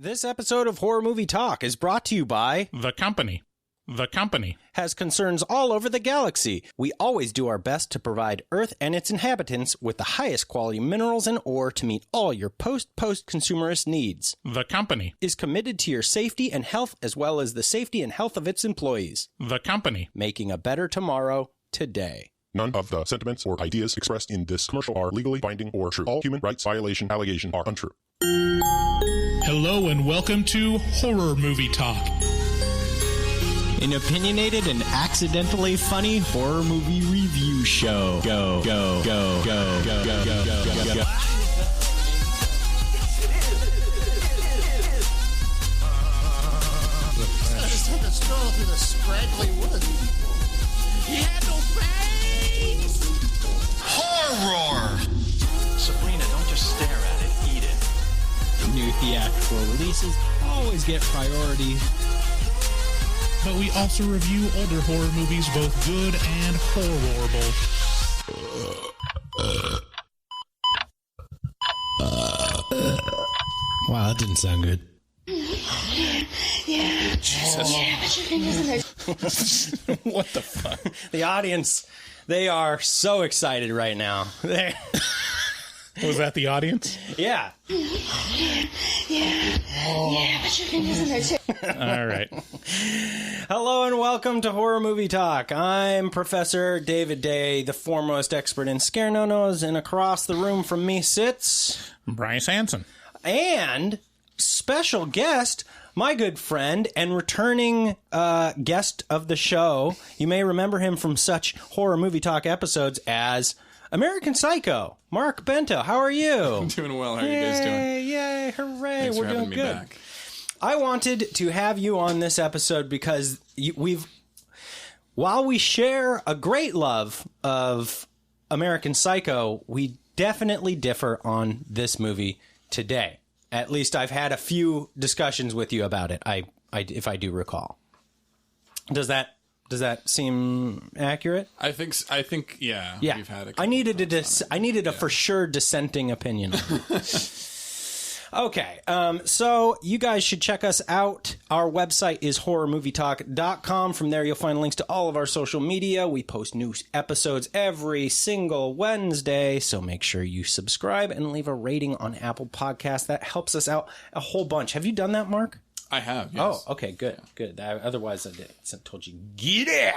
This episode of Horror Movie Talk is brought to you by The Company. The Company has concerns all over the galaxy. We always do our best to provide Earth and its inhabitants with the highest quality minerals and ore to meet all your post-consumerist needs. The Company is committed to your safety and health as well as the safety and health of its employees. The Company, making a better tomorrow today. None of the sentiments or ideas expressed in this commercial are legally binding or true. All human rights violation allegations are untrue. Hello and welcome to Horror Movie Talk. An opinionated and accidentally funny horror movie review show. Go, go, go, go, go, go, go, go, go. I just had to stroll through the scraggly woods. He had no face! Horror! Sabrina, don't just stare at it, eat it. New theatrical releases always get priority. But we also review older horror movies, both good and horrible. Wow, that didn't sound good. Yeah. Jesus. Yeah, put your fingers in there. What the fuck? The audience, they are so excited right now. Was that the audience? Yeah. Yeah. Yeah, put your fingers in there too. All right. Hello and welcome to Horror Movie Talk. I'm Professor David Day, the foremost expert in scare no-nos, and across the room from me sits... Bryce Hanson. And special guest, my good friend and returning guest of the show. You may remember him from such Horror Movie Talk episodes as American Psycho. Mark Bento, how are you? I'm doing well. How are you guys doing? Yay, hooray. Thanks We're for doing having me good. back. I wanted to have you on this episode because while we share a great love of American Psycho, we definitely differ on this movie today. At least I've had a few discussions with you about it. If I do recall. Does that seem accurate? I think yeah. Yeah. We've had I needed a for sure dissenting opinion. Okay, so you guys should check us out. Our website is horrormovietalk.com. From there, you'll find links to all of our social media. We post new episodes every single Wednesday, so make sure you subscribe and leave a rating on Apple Podcasts. That helps us out a whole bunch. Have you done that, Mark? I have, yes. Oh, okay, good, good. Otherwise, I told you, get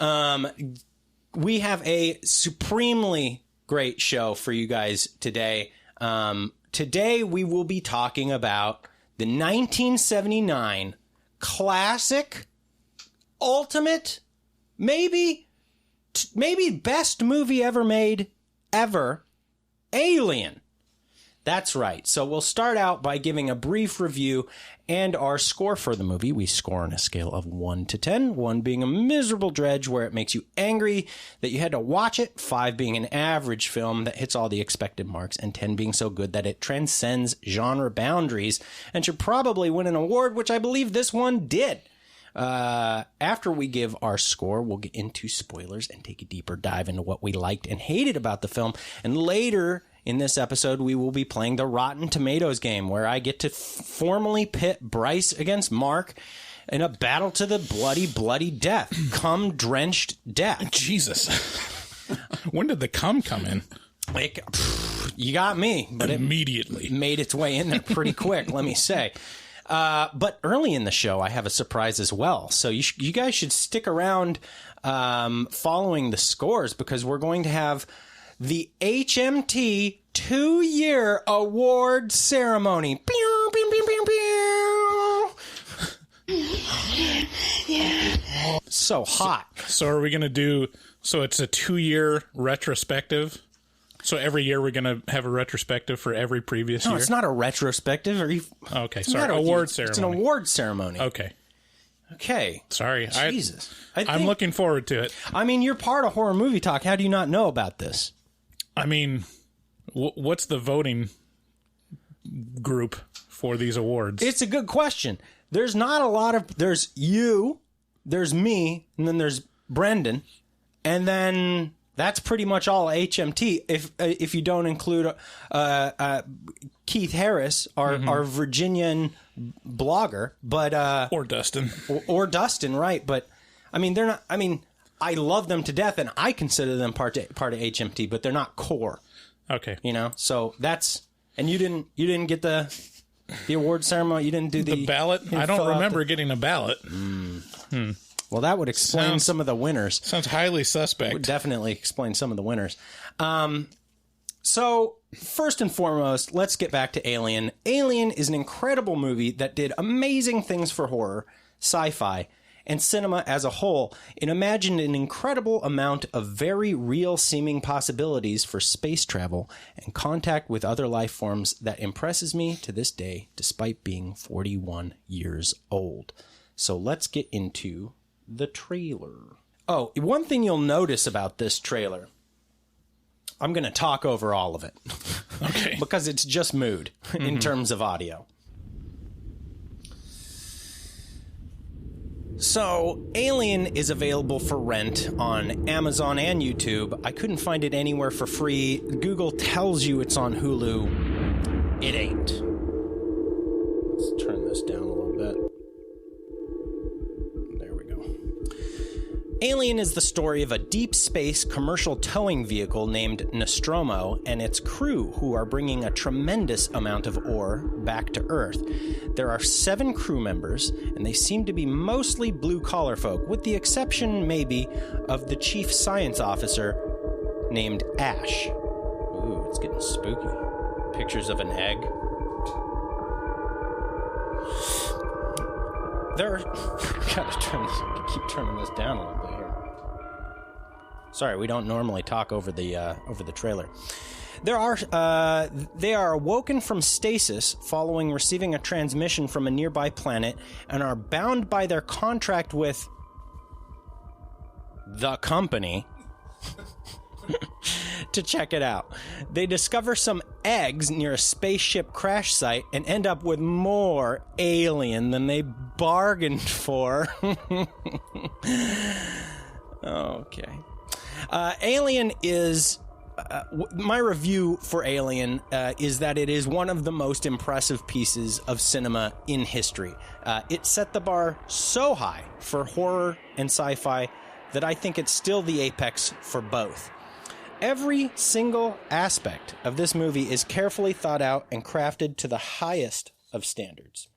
out. We have a supremely great show for you guys today. Today, we will be talking about the 1979 classic, ultimate, maybe best movie ever made, ever, Alien. That's right. So we'll start out by giving a brief review and our score for the movie. We score on a scale of 1 to 10, 1 being a miserable dredge where it makes you angry that you had to watch it, 5 being an average film that hits all the expected marks, and 10 being so good that it transcends genre boundaries and should probably win an award, which I believe this one did. After we give our score, we'll get into spoilers and take a deeper dive into what we liked and hated about the film. And later in this episode, we will be playing the Rotten Tomatoes game, where I get to formally pit Bryce against Mark in a battle to the bloody death. Cum-drenched death. Jesus. When did the cum come in? You got me. But immediately. It made its way in there pretty quick, let me say. But early in the show, I have a surprise as well. So you guys should stick around following the scores, because we're going to have the HMT 2-year award ceremony. Pew, pew, pew, pew, pew. So hot. So are we going to do... So it's a 2-year retrospective? So every year we're going to have a retrospective for every previous year? No, it's not a retrospective. Okay, sorry. Award ceremony. It's an award ceremony. Okay. Sorry. Jesus. I'm looking forward to it. I mean, you're part of Horror Movie Talk. How do you not know about this? I mean, what's the voting group for these awards? It's a good question. There's not a lot of... There's you, there's me, and then there's Brendan, and then that's pretty much all HMT. If you don't include Keith Harris, our Virginian blogger, but Or Dustin. or Dustin, right? But I mean, they're not. I mean, I love them to death, and I consider them part of HMT, but they're not core. Okay. You know, so that's. And you didn't get the award ceremony. You didn't do The ballot? I don't remember getting a ballot. Well, that would explain some of the winners. Sounds highly suspect. Would definitely explain some of the winners. So, first and foremost, let's get back to Alien. Alien is an incredible movie that did amazing things for horror, sci-fi, and cinema as a whole. It imagined an incredible amount of very real-seeming possibilities for space travel and contact with other life forms that impresses me to this day, despite being 41 years old. So let's get into the trailer. Oh, one thing you'll notice about this trailer, I'm going to talk over all of it. Okay. Because it's just mood in terms of audio. So, Alien is available for rent on Amazon and YouTube. I couldn't find it anywhere for free. Google tells you it's on Hulu. It ain't. Let's turn this down a little bit. There we go. Alien is the story of a deep space commercial towing vehicle named Nostromo and its crew, who are bringing a tremendous amount of ore back to Earth. There are 7 crew members, and they seem to be mostly blue-collar folk, with the exception, maybe, of the chief science officer named Ash. Ooh, it's getting spooky. Pictures of an egg. Gotta keep turning this down a little bit here. Sorry, we don't normally talk over the trailer. They are awoken from stasis following receiving a transmission from a nearby planet and are bound by their contract with the company to check it out. They discover some eggs near a spaceship crash site and end up with more alien than they bargained for. Okay. Alien is... my review for Alien is that it is one of the most impressive pieces of cinema in history. It set the bar so high for horror and sci-fi that I think it's still the apex for both. Every single aspect of this movie is carefully thought out and crafted to the highest of standards.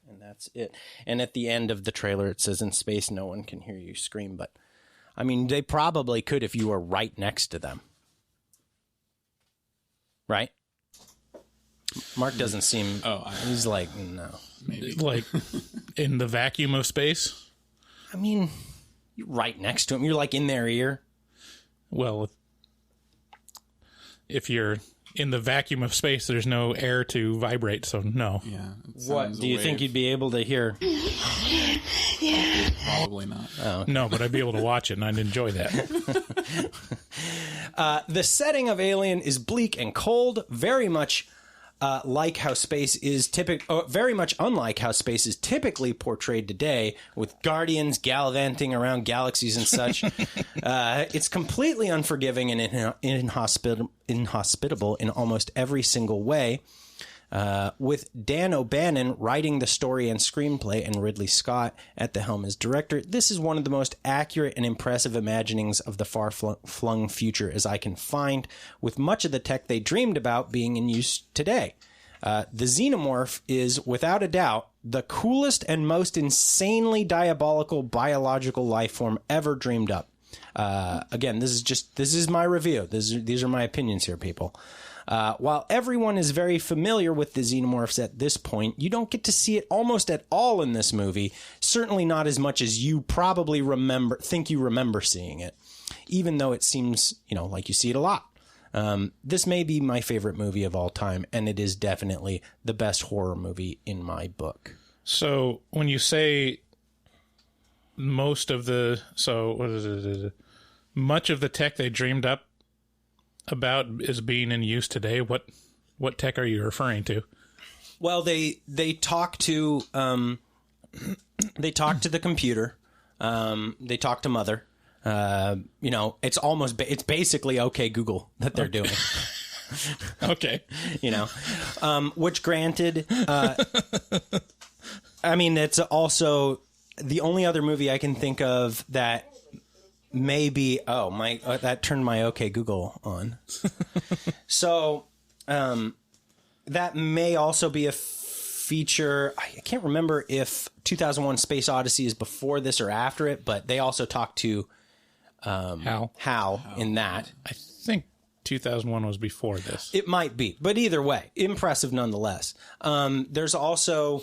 And that's it. And at the end of the trailer, it says, "In space, no one can hear you scream," but I mean, they probably could if you were right next to them. Right? Mark doesn't seem... he's like, no. Maybe. Like, in the vacuum of space? I mean, you're right next to them. You're like in their ear. Well, if you're in the vacuum of space, there's no air to vibrate, so no. Yeah. What, do you think you'd be able to hear? Probably not. Oh, okay. No, but I'd be able to watch it, and I'd enjoy that. The setting of Alien is bleak and cold, very much like how space is very much unlike how space is typically portrayed today, with guardians gallivanting around galaxies and such. It's completely unforgiving and inhospitable in almost every single way. With Dan O'Bannon writing the story and screenplay and Ridley Scott at the helm as director, this is one of the most accurate and impressive imaginings of the far-flung future as I can find, with much of the tech they dreamed about being in use today. The xenomorph is, without a doubt, the coolest and most insanely diabolical biological life form ever dreamed up. Again, this is my review. These are my opinions here, people. While everyone is very familiar with the xenomorphs at this point, you don't get to see it almost at all in this movie. Certainly not as much as you probably think you remember seeing it, even though it seems, like you see it a lot. This may be my favorite movie of all time, and it is definitely the best horror movie in my book. So when you say much of the tech they dreamed up about is being in use today, what tech are you referring to? Well, they talk to the computer. They talk to Mother. It's basically OK Google that they're doing. Okay. You know, which granted, I mean, it's also the only other movie I can think of that maybe, that turned my OK Google on. So, that may also be a feature. I can't remember if 2001 Space Odyssey is before this or after it, but they also talked to Hal in that. I think 2001 was before this. It might be, but either way, impressive nonetheless. There's also,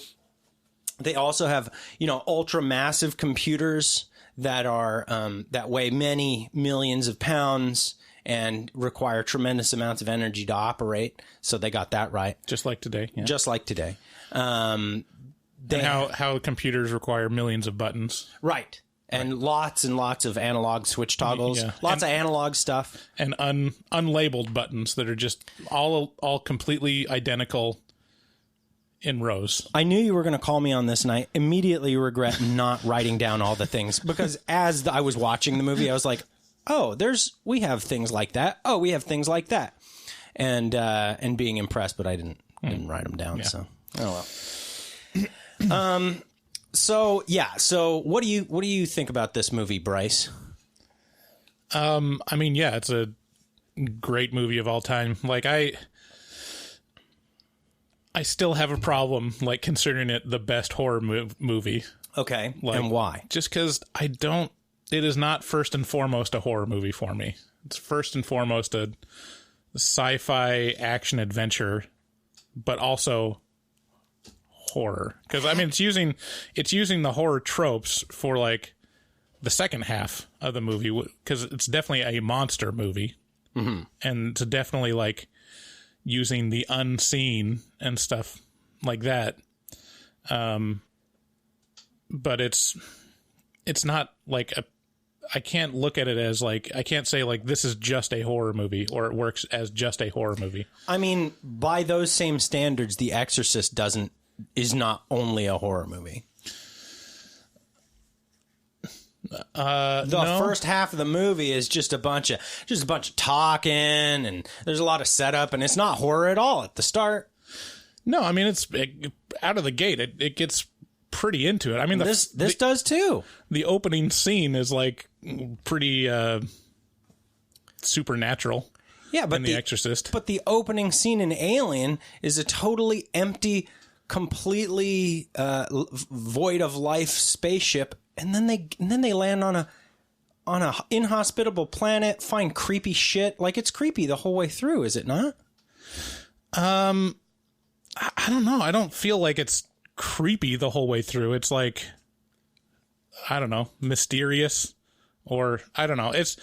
they also have, ultra massive computers that are, that weigh many millions of pounds and require tremendous amounts of energy to operate. So they got that right. Just like today. Yeah. Just like today. And how computers require millions of buttons. Right. And lots and lots of analog switch toggles. Yeah. Lots of analog stuff. And unlabeled buttons that are just all completely identical in rows. I knew you were going to call me on this, and I immediately regret not writing down all the things. Because as I was watching the movie, I was like, oh, we have things like that. Oh, we have things like that. And being impressed, but I didn't write them down. Yeah. So, oh well. So what do you think about this movie, Bryce? I mean, yeah, it's a great movie of all time. Like I still have a problem like considering it the best horror movie. Okay. Like, and why? Just because it is not first and foremost a horror movie for me. It's first and foremost a sci-fi action adventure, but also horror. Because I mean, it's using the horror tropes for like the second half of the movie, because it's definitely a monster movie, and it's definitely like using the unseen and stuff like that. But it's not like I can't look at it as like, I can't say like this is just a horror movie or it works as just a horror movie. I mean, by those same standards, The Exorcist is not only a horror movie. The first half of the movie is just a bunch of talking, and there's a lot of setup, and it's not horror at all at the start. No, I mean out of the gate, it gets pretty into it. I mean, this does too. The opening scene is like pretty supernatural. Yeah, but in The Exorcist. But the opening scene in Alien is a totally empty, completely void of life spaceship, and then they land on a inhospitable planet, find creepy shit. Like, it's creepy the whole way through, is it not? I don't know. I don't feel like it's creepy the whole way through. It's like, I don't know, mysterious, or I don't know. It's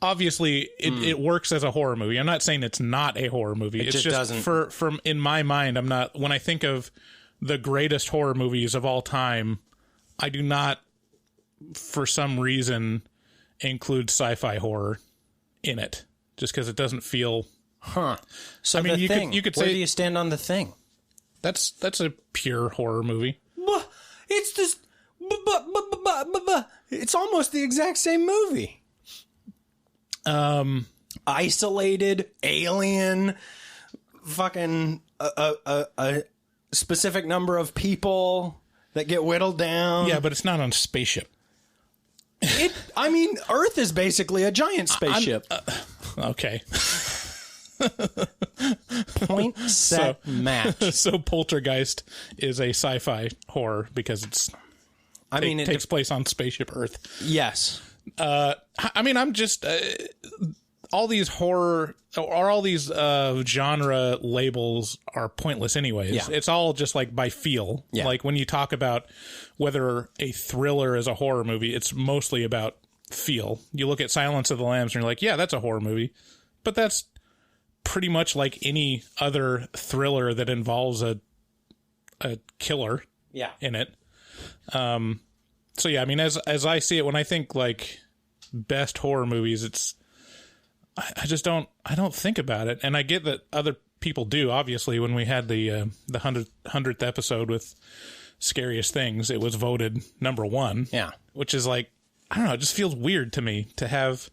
obviously it works as a horror movie. I'm not saying it's not a horror movie. It's just doesn't. From in my mind, I'm not, when I think of the greatest horror movies of all time, I do not, for some reason, include sci-fi horror in it, just because it doesn't feel. So I mean, you could say, where do you stand on The Thing? That's a pure horror movie. It's just, it's almost the exact same movie. Isolated, alien, fucking a specific number of people that get whittled down. Yeah, but it's not on a spaceship. I mean, Earth is basically a giant spaceship. Okay. Point, set, match. So Poltergeist is a sci-fi horror because it takes place on spaceship Earth. Yes. I mean, I'm just all these horror or all these genre labels are pointless anyways. Yeah. It's all just like by feel. Yeah. Like when you talk about whether a thriller is a horror movie, it's mostly about feel. You look at Silence of the Lambs and you're like, yeah, that's a horror movie. But that's pretty much like any other thriller that involves a killer in it. So yeah, I mean, as I see it, when I think like best horror movies, I don't think about it. And I get that other people do. Obviously, when we had the 100th episode with Scariest Things, it was voted number 1. Yeah. Which is like, I don't know, it just feels weird to me to have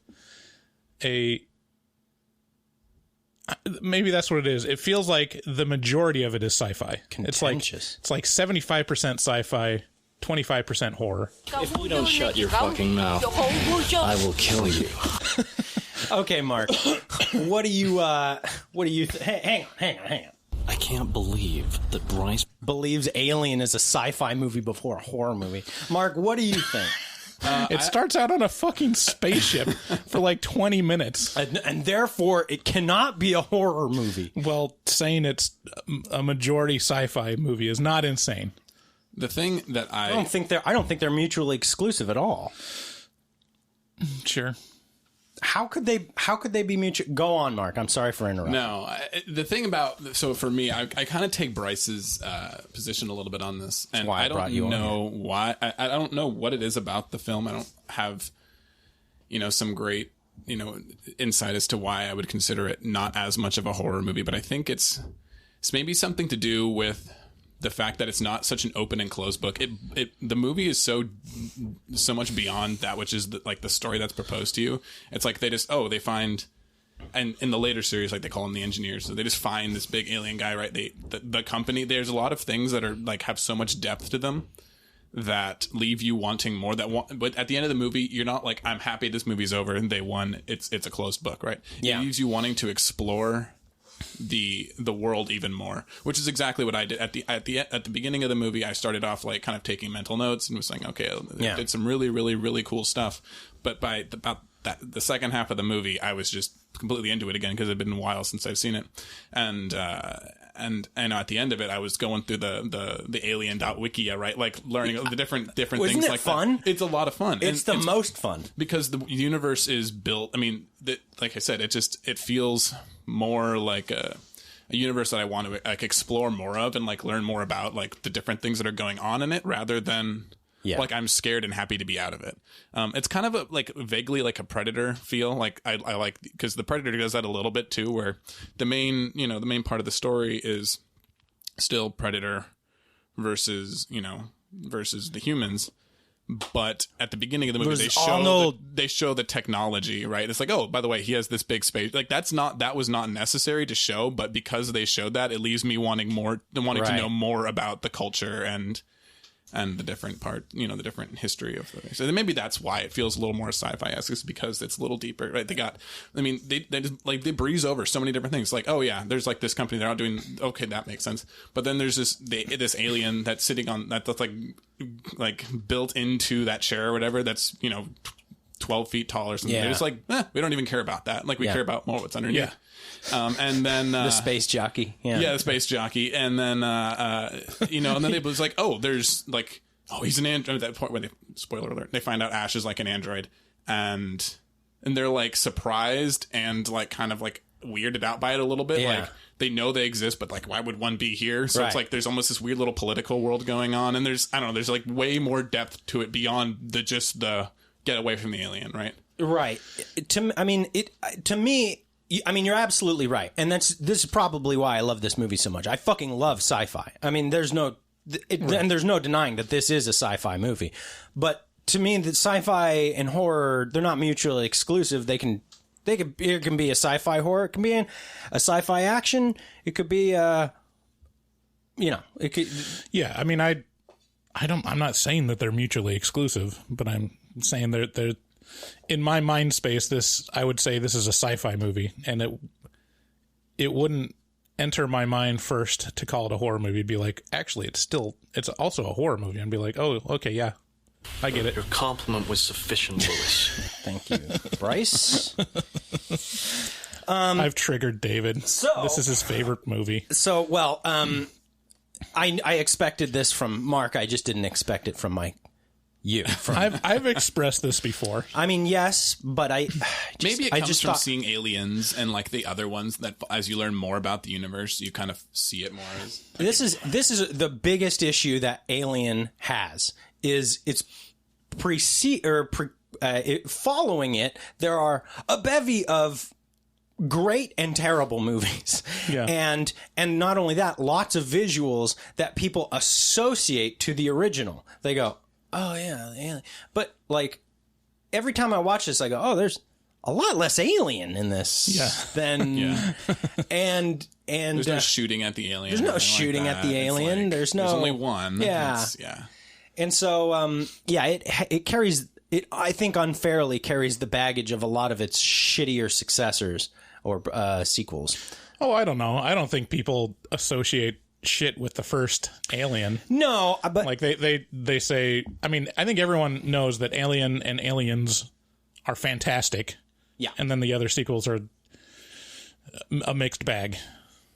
maybe that's what it is. It feels like the majority of it is sci-fi. Contentious. It's like 75% sci-fi, 25% horror. If you don't shut your fucking mouth, I will kill you. Okay, Mark. What do you hang on. I can't believe that Bryce Believes Alien is a sci-fi movie before a horror movie. Mark, what do you think? It starts out on a fucking spaceship for like 20 minutes. And therefore, it cannot be a horror movie. Well, saying it's a majority sci-fi movie is not insane. The thing that I don't think they're mutually exclusive at all. Sure. How could they be mutual? Go on, Mark. I'm sorry for interrupting. No, the thing about, so for me, I kind of take Bryce's position a little bit on this, and I don't know why. I don't know what it is about the film. I don't have, some great, insight as to why I would consider it not as much of a horror movie. But I think it's maybe something to do with the fact that it's not such an open and closed book. The movie is so much beyond that, which is the story that's proposed to you. It's like they find, and in the later series, like they call them the engineers. So they just find this big alien guy, right? The company. There's a lot of things that are like have so much depth to them that leave you wanting more. But at the end of the movie, you're not like, I'm happy this movie's over and they won. It's a closed book, right? Yeah. It leaves you wanting to explore the world even more, which is exactly what I did at the beginning of the movie. I started off like kind of taking mental notes and was saying, okay, I did some really, really, really cool stuff. But by about the second half of the movie, I was just completely into it again because it'd been a while since I've seen it. And at the end of it, I was going through the alien.wikia, right? Like learning the different Wasn't things it like fun? that. It's a lot of fun. It's the most fun because the universe is built. I mean, like I said, it feels more like a universe that I want to like explore more of and like learn more about like the different things that are going on in it, rather than like I'm scared and happy to be out of it. It's kind of like vaguely like a Predator feel. Like I like, because the Predator does that a little bit too, where the main part of the story is still Predator versus the humans. But at the beginning of the movie, they show the technology, right? It's like, oh, by the way, he has this big space. Like that was not necessary to show, but because they showed that, it leaves me wanting to know more about the culture and the different the different history of the. So maybe that's why it feels a little more sci-fi esque, is because it's a little deeper, right? They just like they breeze over so many different things. Like, oh yeah, there's like this company, they're not doing, okay, that makes sense. But then there's this alien that's sitting on that's like built into that chair or whatever, that's 12 feet tall or something. They're just like, we don't even care about that. Like we care about more what's underneath. Yeah. And then the space jockey. Yeah, the space jockey. And then and then it was like, oh, there's like, oh, he's an android. At that point, when they, spoiler alert, they find out Ash is like an android, and they're like surprised and like kind of like weirded out by it a little bit. Yeah. Like they know they exist, but like, why would one be here? So it's like there's almost this weird little political world going on, and there's there's like way more depth to it beyond just the get away from the alien, right? Right. To me, you're absolutely right, and this is probably why I love this movie so much. I fucking love sci-fi. I mean, there's no denying that this is a sci-fi movie. But to me, the sci-fi and horror, they're not mutually exclusive. It can be a sci-fi horror. It can be a sci-fi action. It could be it could. Yeah, I mean, I'm not saying that they're mutually exclusive, but I'm saying they're in my mind space. I would say this is a sci-fi movie, and it wouldn't enter my mind first to call it a horror movie. It'd be like, actually, it's also a horror movie. And be like, oh, okay, yeah, I get it. Your compliment was sufficient, Lewis. Thank you, Bryce. I've triggered David. So this is his favorite movie. So, well, I expected this from Mark. I just didn't expect it from you. I've expressed this before. I mean, yes, but maybe it comes from seeing Aliens and like the other ones, that as you learn more about the universe, you kind of see it more as. This is the biggest issue that Alien has, is it's following it. There are a bevy of great and terrible movies. Yeah. And not only that, lots of visuals that people associate to the original. They go, oh yeah, the alien. But like every time I watch this, I go, oh, there's a lot less alien in this than and there's no shooting at the alien. There's no shooting at the alien. There's only one. Yeah. And so it carries it, I think, unfairly carries the baggage of a lot of its shittier successors or sequels. Oh, I don't know. I don't think people associate shit with the first Alien. No, but like they say, I mean, I think everyone knows that Alien and Aliens are fantastic. Yeah. And then the other sequels are a mixed bag,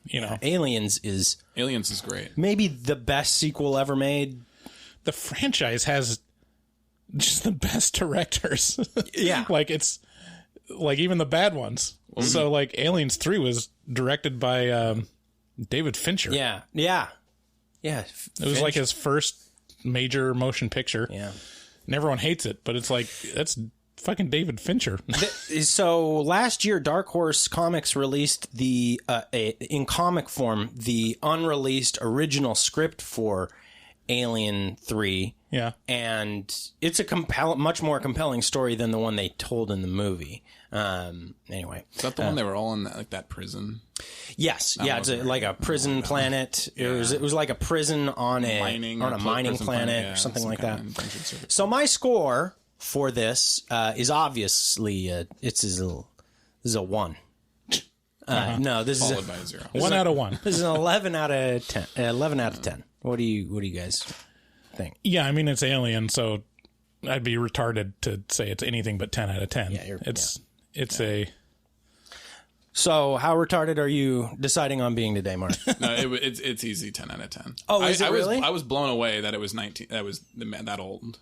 you know. Aliens is great. Maybe the best sequel ever made. The franchise has just the best directors. Yeah. Like it's like even the bad ones. Mm-hmm. So like Aliens 3 was directed by David Fincher. Yeah. Yeah. Yeah. It was like his first major motion picture. Yeah. And everyone hates it, but it's like that's fucking David Fincher. So last year, Dark Horse Comics released in comic form the unreleased original script for Alien 3. Yeah. And it's a much more compelling story than the one they told in the movie. Anyway. Is that the one they were all in that prison? Yes. Yeah, it's like a prison planet. Yeah. It was like a prison on a mining planet or something like that. So my score for this is obviously this is a 1. No, this followed is by a 0. 1 out of 1. This is an 11 out of 10. 11 out of 10. What do you guys think? Yeah, I mean it's Alien, so I'd be retarded to say it's anything but 10 out of 10. Yeah, it's a. So how retarded are you deciding on being today, Mark? No, it's easy 10 out of 10. Oh, is it really? I was blown away that it was 19. That was that old.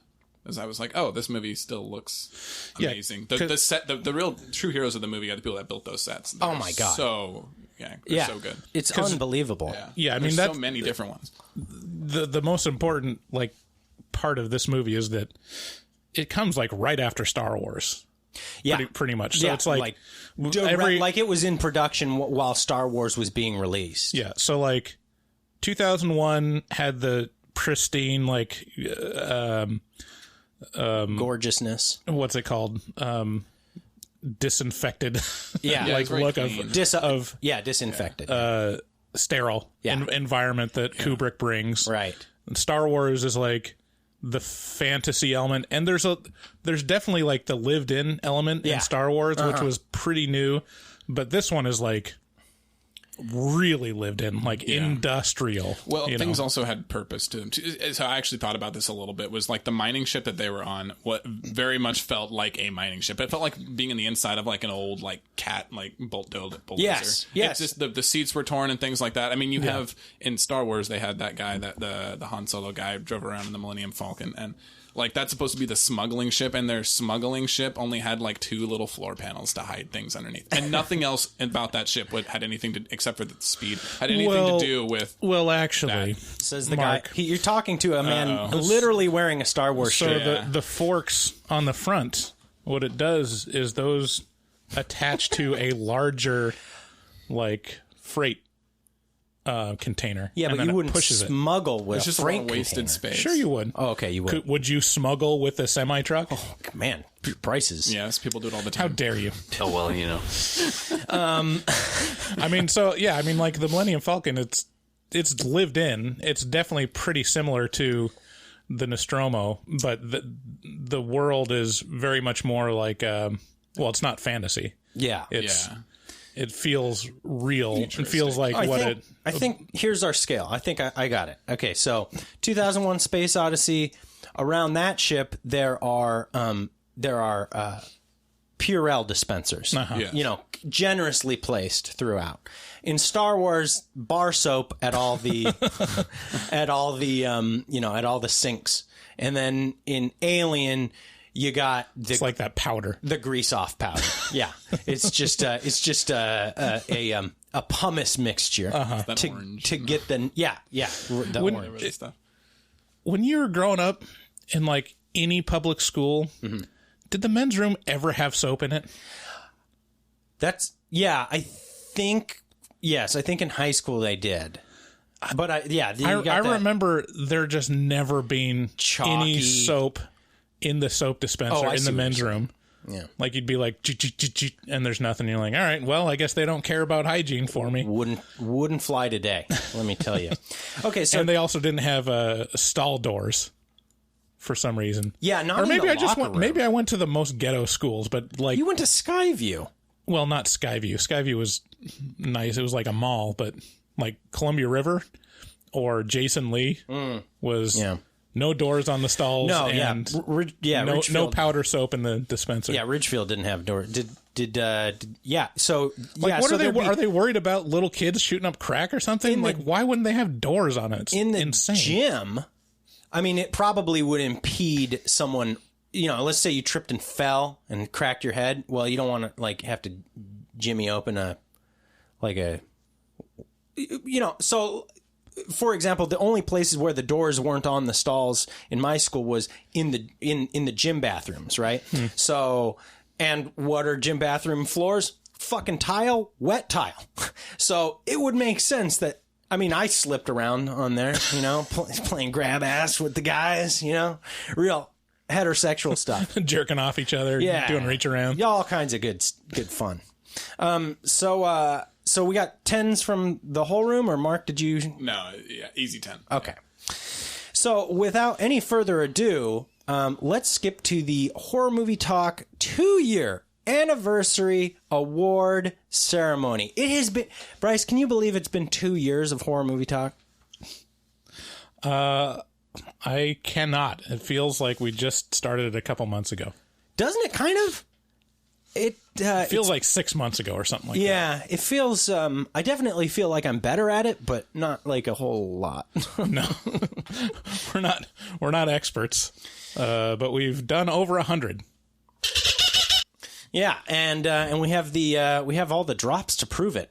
As I was like, oh, this movie still looks amazing. Yeah, the real true heroes of the movie are the people that built those sets. Oh my god! So so good. It's unbelievable. Yeah, I mean there's so many different ones. The most important part of this movie is that it comes right after Star Wars. Yeah, pretty much. So it's like it was in production while Star Wars was being released. Yeah. So 2001 had the pristine gorgeousness. What's it called? Disinfected. Yeah, look clean. disinfected. Sterile environment that Kubrick brings. Right. And Star Wars is the fantasy element, and there's definitely the lived in element in Star Wars, which was pretty new, but this one is really lived in, industrial. Well, things also had purpose to them too. So I actually thought about this a little bit. Was the mining ship that they were on, what very much felt like a mining ship. It felt like being in the inside of an old cat bulldozer. Yes. It's just the seats were torn and things like that. I mean, you have in Star Wars they had that guy that the Han Solo guy drove around in the Millennium Falcon, and that's supposed to be the smuggling ship, and their smuggling ship only had 2 little floor panels to hide things underneath, and nothing else about that ship had anything to, except for the speed, had anything to do with. Well, actually, says the Mark, guy. You're talking to a man literally wearing a Star Wars shirt. So the forks on the front, what it does is those attach to a larger, freight container. Yeah, but you wouldn't smuggle with a freight container. Wasted space. Sure you would. Oh, okay, you would. Would you smuggle with a semi-truck? Oh, man, prices. Yes, people do it all the time. How dare you? Oh, well, I mean, the Millennium Falcon, it's lived in. It's definitely pretty similar to the Nostromo, but the world is very much more it's not fantasy. Yeah. It feels real. It feels I think here's our scale. I think I got it. Okay, so 2001: Space Odyssey. Around that ship, there are Purell dispensers. Yes. Generously placed throughout. In Star Wars, bar soap at all the at all the sinks, and then in Alien, you got that powder, the grease off powder. Yeah, it's just a pumice mixture to get the orange stuff. When you were growing up in any public school, did the men's room ever have soap in it? I think in high school they did. But I remember there just never being any soap in the soap dispenser in the men's room. Yeah. Like you'd be like, and there's nothing. You're like, all right, well, I guess they don't care about hygiene for me. Wouldn't fly today, let me tell you. Okay, so And they also didn't have stall doors for some reason. Yeah, not or in maybe the I just locker went. room. Maybe I went to the most ghetto schools, but like You went to Skyview. well, not Skyview. Skyview was nice. It was like a mall, but like Columbia River or Jason Lee was no doors on the stalls. No, and no no powder soap in the dispenser. Yeah, Ridgefield didn't have doors. So Like, what so are they worried about little kids shooting up crack or something? Like, why wouldn't they have doors on it? It's in the insane. gym? I mean, it probably would impede someone. Let's say you tripped and fell and cracked your head. Well, you don't want to like have to jimmy open So, for example, the only places where the doors weren't on the stalls in my school was in the gym bathrooms, right? So, and what are gym bathroom floors? Fucking tile, wet tile. So it would make sense that. I mean, I slipped around on there, playing grab ass with the guys, real heterosexual stuff. Jerking off each other, doing reach around. Yeah, all kinds of good fun. So we got 10s from the whole room, or Mark, did you? No, yeah, easy 10. Okay. So without any further ado, let's skip to the Horror Movie Talk 2-year anniversary award ceremony. It has been, Bryce, can you believe it's been 2 years of Horror Movie Talk? I cannot. It feels like we just started a couple months ago. Doesn't it kind of? It feels like 6 months ago or something like that. Yeah, it feels, I definitely feel like I'm better at it, but not like a whole lot. No, we're not experts, but we've done over 100. Yeah, and we have all the drops to prove it.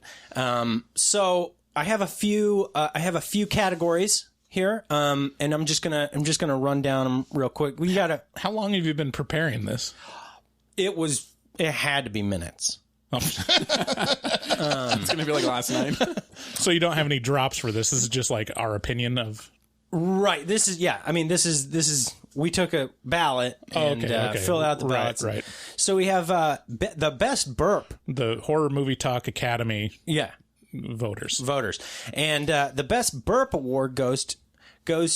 So I have a few categories here, and I'm just gonna run down them real quick. How long have you been preparing this? It had to be minutes. It's gonna be like last night. So you don't have any drops for this. This is just like our opinion of. Right. This is. We took a ballot and filled out the ballots. Right. So we have the best burp. The Horror Movie Talk Academy. Yeah. Voters. And the best burp award goes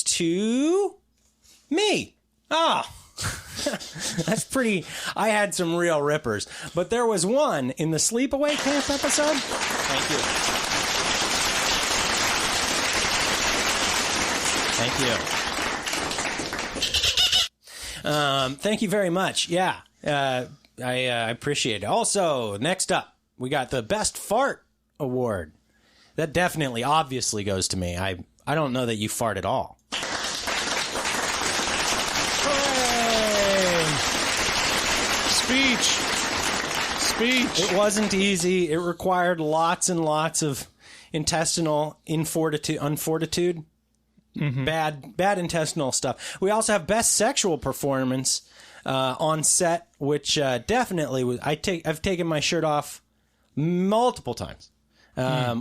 to me. That's pretty. I had some real rippers, but there was one in the Sleepaway Camp episode. Thank you. Thank you very much. Yeah, I appreciate it. Also, next up, we got the Best Fart Award. That definitely, obviously goes to me. I don't know that you fart at all. Speech. It wasn't easy. It required lots and lots of intestinal unfortitude. Mm-hmm. Bad intestinal stuff. We also have Best Sexual Performance on set, which definitely was. I've taken my shirt off multiple times,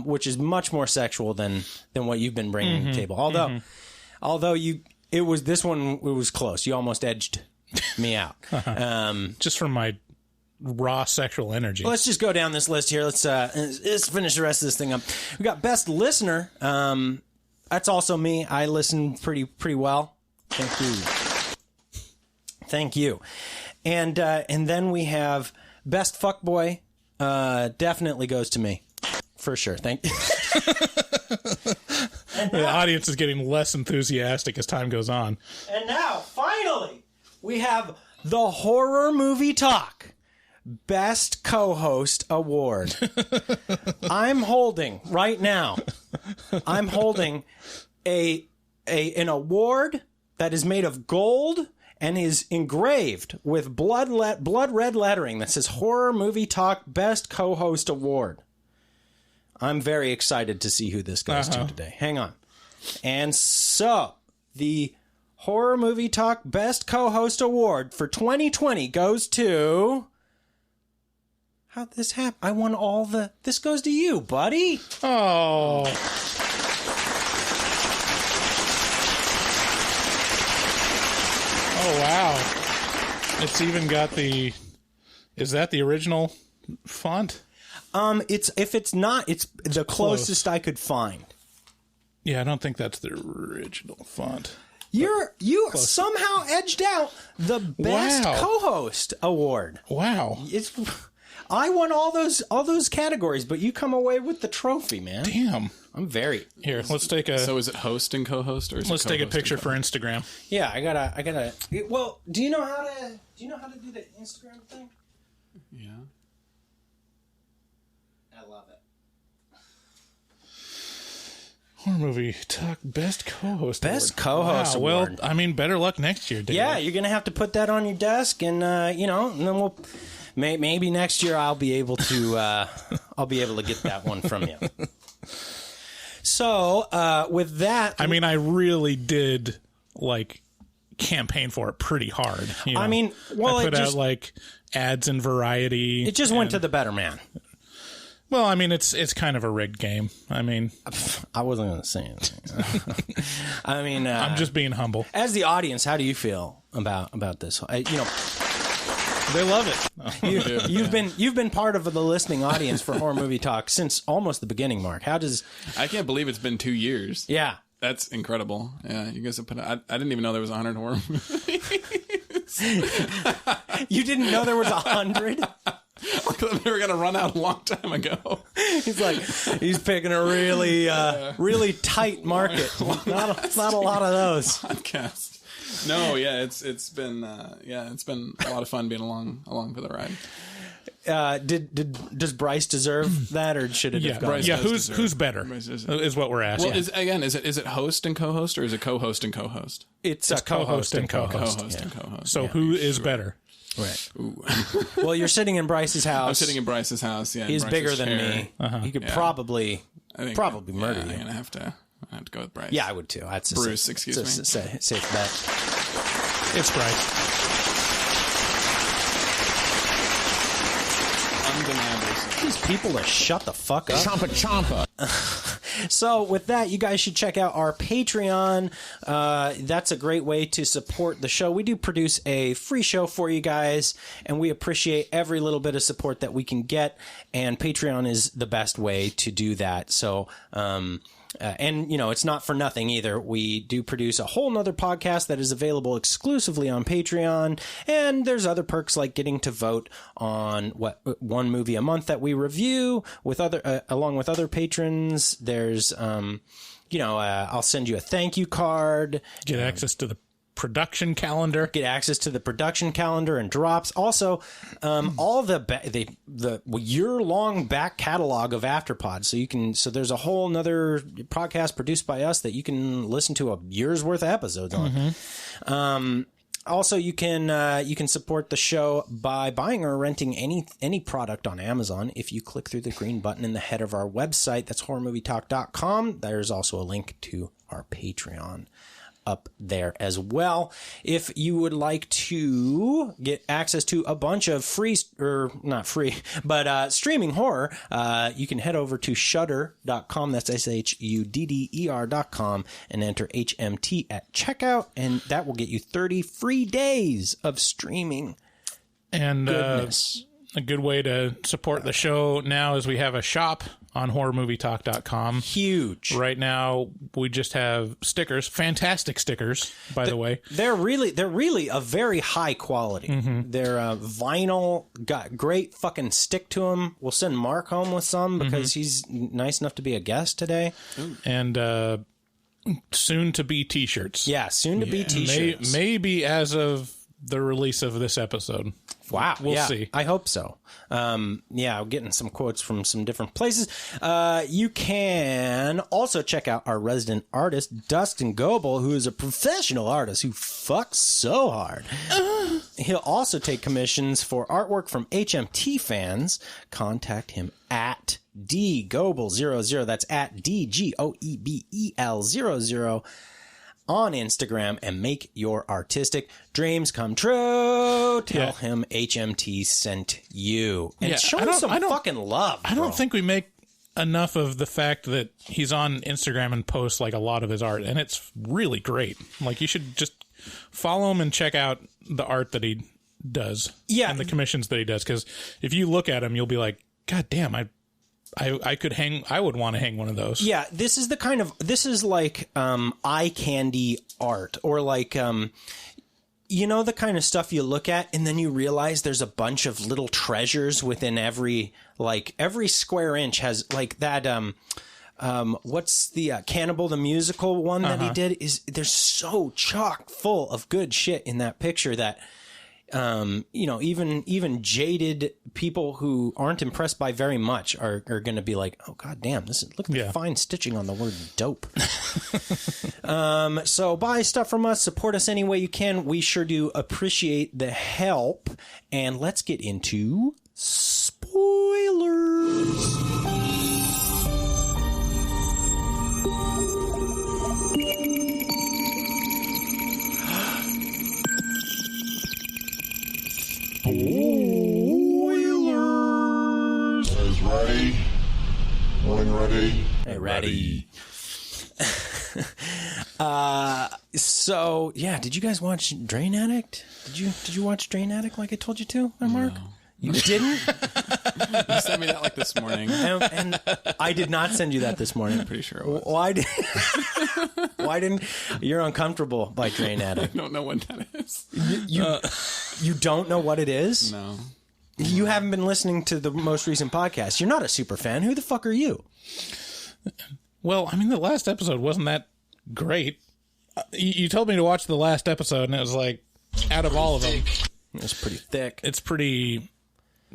which is much more sexual than what you've been bringing to the table. Although it was close. You almost edged me out. Just from my raw sexual energy. Let's just go down this list here. Let's finish the rest of this thing up. We got Best Listener. That's also me. I listen pretty well. Thank you. And then we have Best Fuckboy. Definitely goes to me. For sure. Thank you. The audience is getting less enthusiastic as time goes on. And now, finally, we have the Horror Movie Talk Best Co-Host Award. I'm holding right now. I'm holding an award that is made of gold and is engraved with blood red lettering that says Horror Movie Talk Best Co-Host Award. I'm very excited to see who this goes to today. Hang on. And so, the Horror Movie Talk Best Co-Host Award for 2020 goes to... How'd this happen? I won all the... This goes to you, buddy. Oh. Oh, wow. It's even got the Is that the original font? If it's not, it's the closest I could find. Yeah, I don't think that's the original font. You somehow edged out the best co-host award. Wow. I won all those categories, but you come away with the trophy, man. Damn. I'm very Here. Let's take a. So is it host and co-host, or is let's it take a co-host picture and for Instagram. Yeah, I gotta. Well, do you know how to do the Instagram thing? Yeah. I love it. Horror movie talk best co-host. Best award. co-host Wow, well, award. I mean, better luck next year, Dave. Yeah, you're gonna have to put that on your desk, and and then we'll maybe next year I'll be able to get that one from you. So with that, I mean, I really did campaign for it pretty hard. You know? I mean, well, I put out ads in Variety. It just went to the better man. Well, I mean, it's kind of a rigged game. I mean, I wasn't going to say anything. I mean, I'm just being humble. As the audience, how do you feel about this? They love it. You've been part of the listening audience for Horror Movie Talk since almost the beginning, Mark. I can't believe it's been 2 years. Yeah. That's incredible. Yeah, you guys have put. I didn't even know there was 100 horror movies. You didn't know there was 100? They were gonna run out a long time ago. He's picking a really really tight market. Not a lot of those podcasts. No, yeah, it's been a lot of fun being along for the ride. Does Bryce deserve that, or should it have gone? Bryce who's better is what we're asking. Well, is it host and co-host, or is it co-host and co-host? It's a co-host and co-host. Co-host and co-host. So who is better? Right. Well, you're sitting in Bryce's house. I'm sitting in Bryce's house. Yeah, he's bigger than me. He could probably murder you. I'm gonna have to go with Bryce. Yeah, I would too. That's Bruce. Excuse me. Safe bet. It's Bryce. These people are shut the fuck up. Champa. So with that, you guys should check out our Patreon. That's a great way to support the show. We do produce a free show for you guys, and we appreciate every little bit of support that we can get, and Patreon is the best way to do that. So, and it's not for nothing either. We do produce a whole nother podcast that is available exclusively on Patreon, and there's other perks like getting to vote on one movie a month that we review with along with other patrons. There's I'll send you a thank you card. Get access to the production calendar. Get access to the production calendar and drops. Also, all the year-long back catalog of Afterpod. So there's a whole nother podcast produced by us that you can listen to a year's worth of episodes on. Mm-hmm. Also, you can support the show by buying or renting any product on Amazon if you click through the green button in the head of our website. That's horrormovietalk.com. There's also a link to our Patreon up there as well. If you would like to get access to a bunch of not free, but streaming horror, you can head over to shudder.com. That's SHUDDER.com and enter HMT at checkout, and that will get you 30 free days of streaming. And goodness. A good way to support the show now is we have a shop on horrormovietalk.com. Huge. Right now, we just have stickers, fantastic stickers, by the way. They're really a very high quality. Mm-hmm. They're vinyl, got great fucking stick to them. We'll send Mark home with some because he's nice enough to be a guest today. Ooh. And soon to be t-shirts. Yeah, soon to be t-shirts. Maybe as of the release of this episode. Wow. We'll see. I hope so. I'm getting some quotes from some different places. You can also check out our resident artist, Dustin Goebel, who is a professional artist who fucks so hard. He'll also take commissions for artwork from HMT fans. Contact him at dgoebel00. That's at DGOEBEL00. on Instagram and make your artistic dreams come true. Tell him HMT sent you. And show him some fucking love. I don't think we make enough of the fact that he's on Instagram and posts a lot of his art, and it's really great. You should just follow him and check out the art that he does. Yeah. And the commissions that he does. Because if you look at him, you'll be like, God damn, I would want to hang one of those. Yeah, this is like eye candy art, or like you know, the kind of stuff you look at and then you realize there's a bunch of little treasures within every square inch has like that what's the Cannibal the Musical one that he did, is there's so chock full of good shit in that picture that you know, even jaded people who aren't impressed by very much are going to be like, oh god damn, look at the fine stitching on the word dope. So buy stuff from us, support us any way you can. We sure do appreciate the help. And let's get into spoilers. Spoilers. Guys ready? Rolling ready? Hey, ready. So yeah, did you guys watch Drain Addict? Did you watch Drain Addict like I told you to, Mark? No. You didn't? You sent me that like this morning. And I did not send you that this morning. I'm pretty sure it was. Why didn't you're uncomfortable by Drain Addict? I don't know what that is. You don't know what it is? No. You haven't been listening to the most recent podcast. You're not a super fan. Who the fuck are you? Well, I mean, the last episode wasn't that great. You told me to watch the last episode, and it was like, out of all of them, it was pretty thick. It's pretty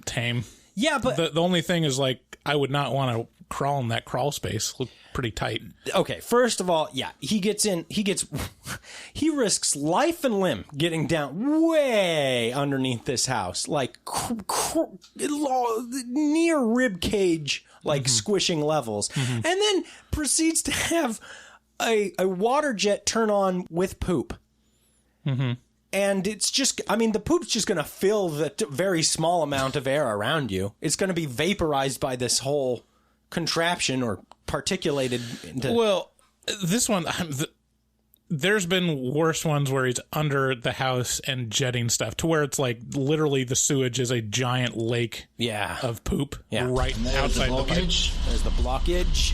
tame. Yeah, but the only thing is, like, I would not want to crawl in that crawl space. Look pretty tight. Okay, first of all, yeah, he risks life and limb getting down way underneath this house, like near rib cage, like squishing levels, and then proceeds to have a water jet turn on with poop. And it's just, I mean, the poop's just going to fill the very small amount of air around you. It's going to be vaporized by this whole contraption or particulated into... Well, this one, there's been worse ones where he's under the house and jetting stuff to where it's like literally the sewage is a giant lake of poop right outside the pipe. There's the blockage.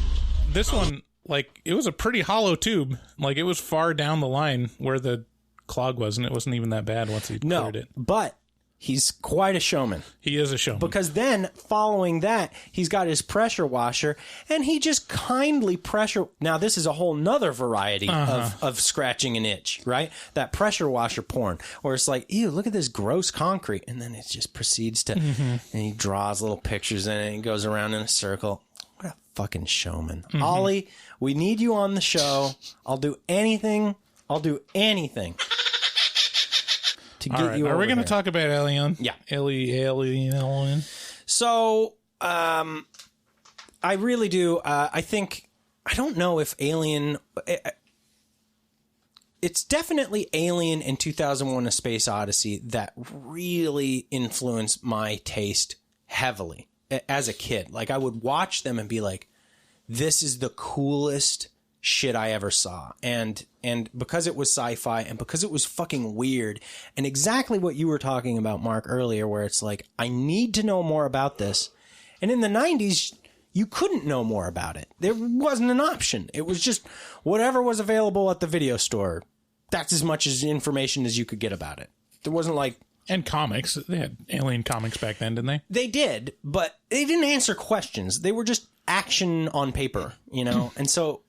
This one, like, it was a pretty hollow tube. Like, it was far down the line where the clog was, and it wasn't even that bad once he cleared it. But he's quite a showman. He is a showman. Because then, following that, he's got his pressure washer, and he just kindly pressure... Now, this is a whole nother variety of scratching an itch, right? That pressure washer porn, where it's like, ew, look at this gross concrete. And then it just proceeds to... And he draws little pictures in it, and goes around in a circle. What a fucking showman. Ollie, we need you on the show. I'll do anything to get you over. Are we going to talk about Alien? Yeah. Alien. So, I really do. I think, I don't know if Alien... It's definitely Alien and 2001: A Space Odyssey that really influenced my taste heavily as a kid. Like, I would watch them and be like, this is the coolest shit I ever saw. And because it was sci-fi and because it was fucking weird and exactly what you were talking about, Mark, earlier, where it's like, I need to know more about this. And in the 90s, you couldn't know more about it. There wasn't an option. It was just whatever was available at the video store. That's as much as information as you could get about it. There wasn't like... And comics. They had Alien comics back then, didn't they? They did, but they didn't answer questions. They were just action on paper, you know? And so...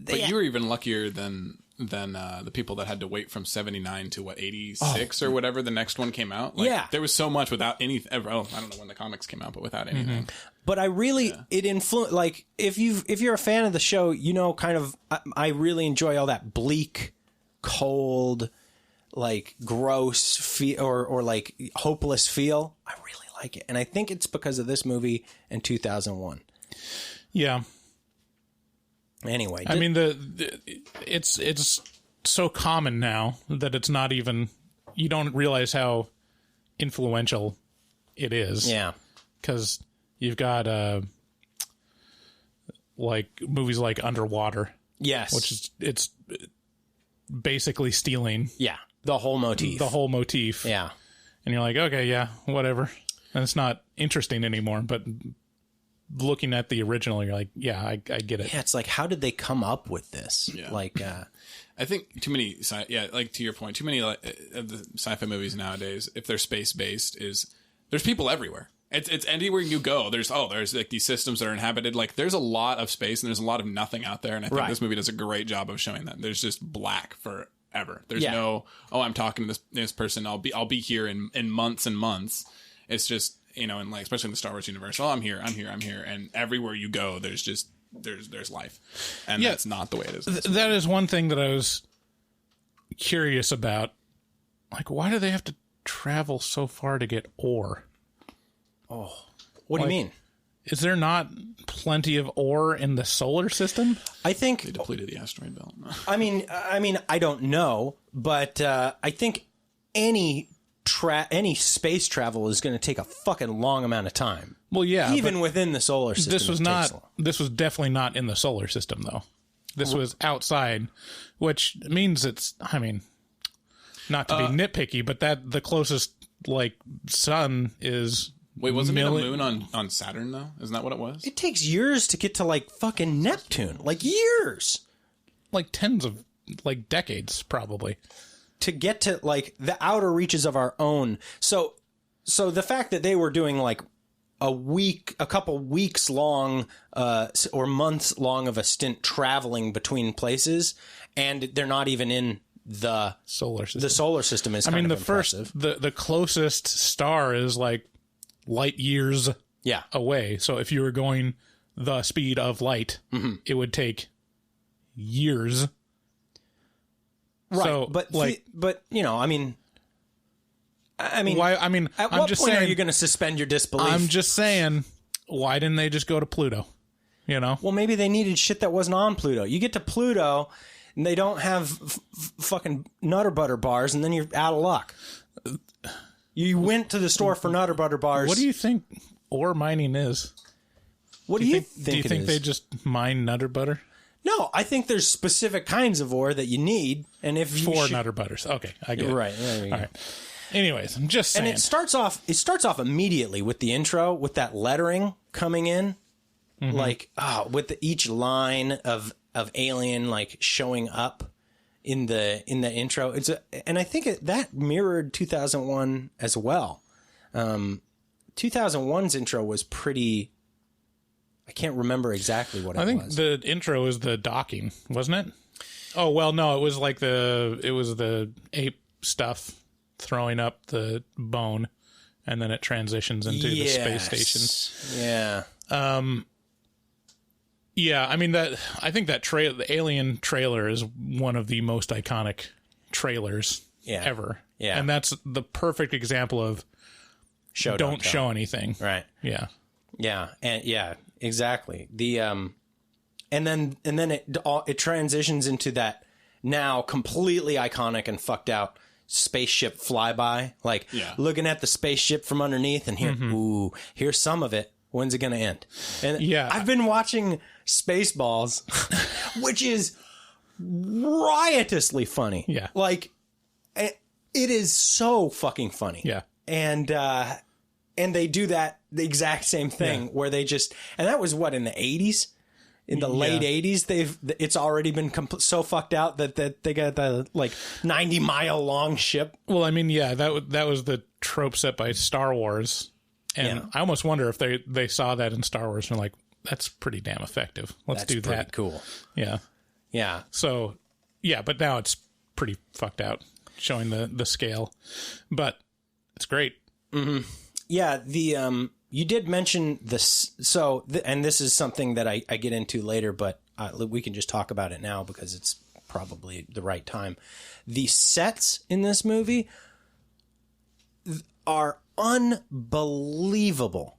But you were even luckier than the people that had to wait from 79 to 86 or whatever the next one came out. Like, there was so much without any. I don't know when the comics came out, but without anything. But I really it influenced. Like if you're a fan of the show, you know, kind of I really enjoy all that bleak, cold, like gross feel or like hopeless feel. I really like it, and I think it's because of this movie and 2001. Yeah. Anyway, I mean it's so common now that it's not even, you don't realize how influential it is. Yeah, because you've got like movies like Underwater. Yes, which is it's basically stealing. Yeah, the whole motif. Yeah, and you're like, okay, yeah, whatever. And it's not interesting anymore. But looking at the original, you're like, yeah, I get it. Yeah, it's like, how did they come up with this? Yeah. Like, I think too many, like to your point, too many of the sci-fi movies nowadays, if they're space-based, there's people everywhere. It's anywhere you go. There's like these systems that are inhabited. Like there's a lot of space and there's a lot of nothing out there. And I think this movie does a great job of showing that. There's just black forever. There's no, I'm talking to this person. I'll be here in months and months. It's just, and like, especially in the Star Wars universe, I'm here. And everywhere you go, there's just, there's life. And that's not the way it is. That is one thing that I was curious about. Like, why do they have to travel so far to get ore? oh, what do you mean? Is there not plenty of ore in the solar system? I think they depleted the asteroid belt. I mean, I don't know, but I think any space travel is going to take a fucking long amount of time. Well, yeah, even within the solar system. This was definitely not in the solar system, though. This was outside, which means it's. I mean, not to be nitpicky, but the closest like sun is. Wait, wasn't it a moon on Saturn, though? Isn't that what it was? It takes years to get to, like, fucking Neptune. Like, years. Like, tens of, like, decades, probably. To get to, like, the outer reaches of our own. So the fact that they were doing, like, a couple weeks long, or months long of a stint traveling between places, and they're not even in the solar system. The solar system is kind of impressive. The closest star is, like, light years away. So if you were going the speed of light, it would take years. Right. So, but I mean, why? I mean, at I'm what just point saying, are you going to suspend your disbelief? I'm just saying, why didn't they just go to Pluto? Well, maybe they needed shit that wasn't on Pluto. You get to Pluto and they don't have fucking Nutter Butter bars, and then you're out of luck. You went to the store for Nutter Butter bars. What do you think ore mining is? What do you think? Do you think they just mine Nutter Butter? No, I think there's specific kinds of ore that you need, and if you for Nutter Butters. Okay, I get it. Right. There you go. All right. Anyways, I'm just saying. And it starts off immediately with the intro, with that lettering coming in, like with each line of alien like showing up in the intro. And I think that mirrored 2001 as well. 2001's intro was pretty. I can't remember exactly what it was. I think the intro is the docking, wasn't it? Oh well, no, it was like the ape stuff throwing up the bone, and then it transitions into the space station. Yeah. Yeah, I mean I think that the Alien trailer is one of the most iconic trailers ever. Yeah, and that's the perfect example of don't show anything. Right. Yeah. Yeah, and exactly. The and then it transitions into that now completely iconic and fucked out spaceship flyby, like looking at the spaceship from underneath and here's some of it. When's it going to end? And I've been watching Spaceballs, which is riotously funny. Yeah. Like, it is so fucking funny. Yeah. And they do the exact same thing where they just, and that was what, in the 80s? In the late 80s, it's already been so fucked out that they got the like 90-mile long ship. Well, I mean, that was the trope set by Star Wars. And I almost wonder if they saw that in Star Wars and were like, that's pretty damn effective. Let's do that. Pretty cool. Yeah. Yeah. So, but now it's pretty fucked out, showing the scale. But it's great. Mm-hmm. Yeah, you did mention this, and this is something that I get into later, but we can just talk about it now because it's probably the right time. The sets in this movie are unbelievable.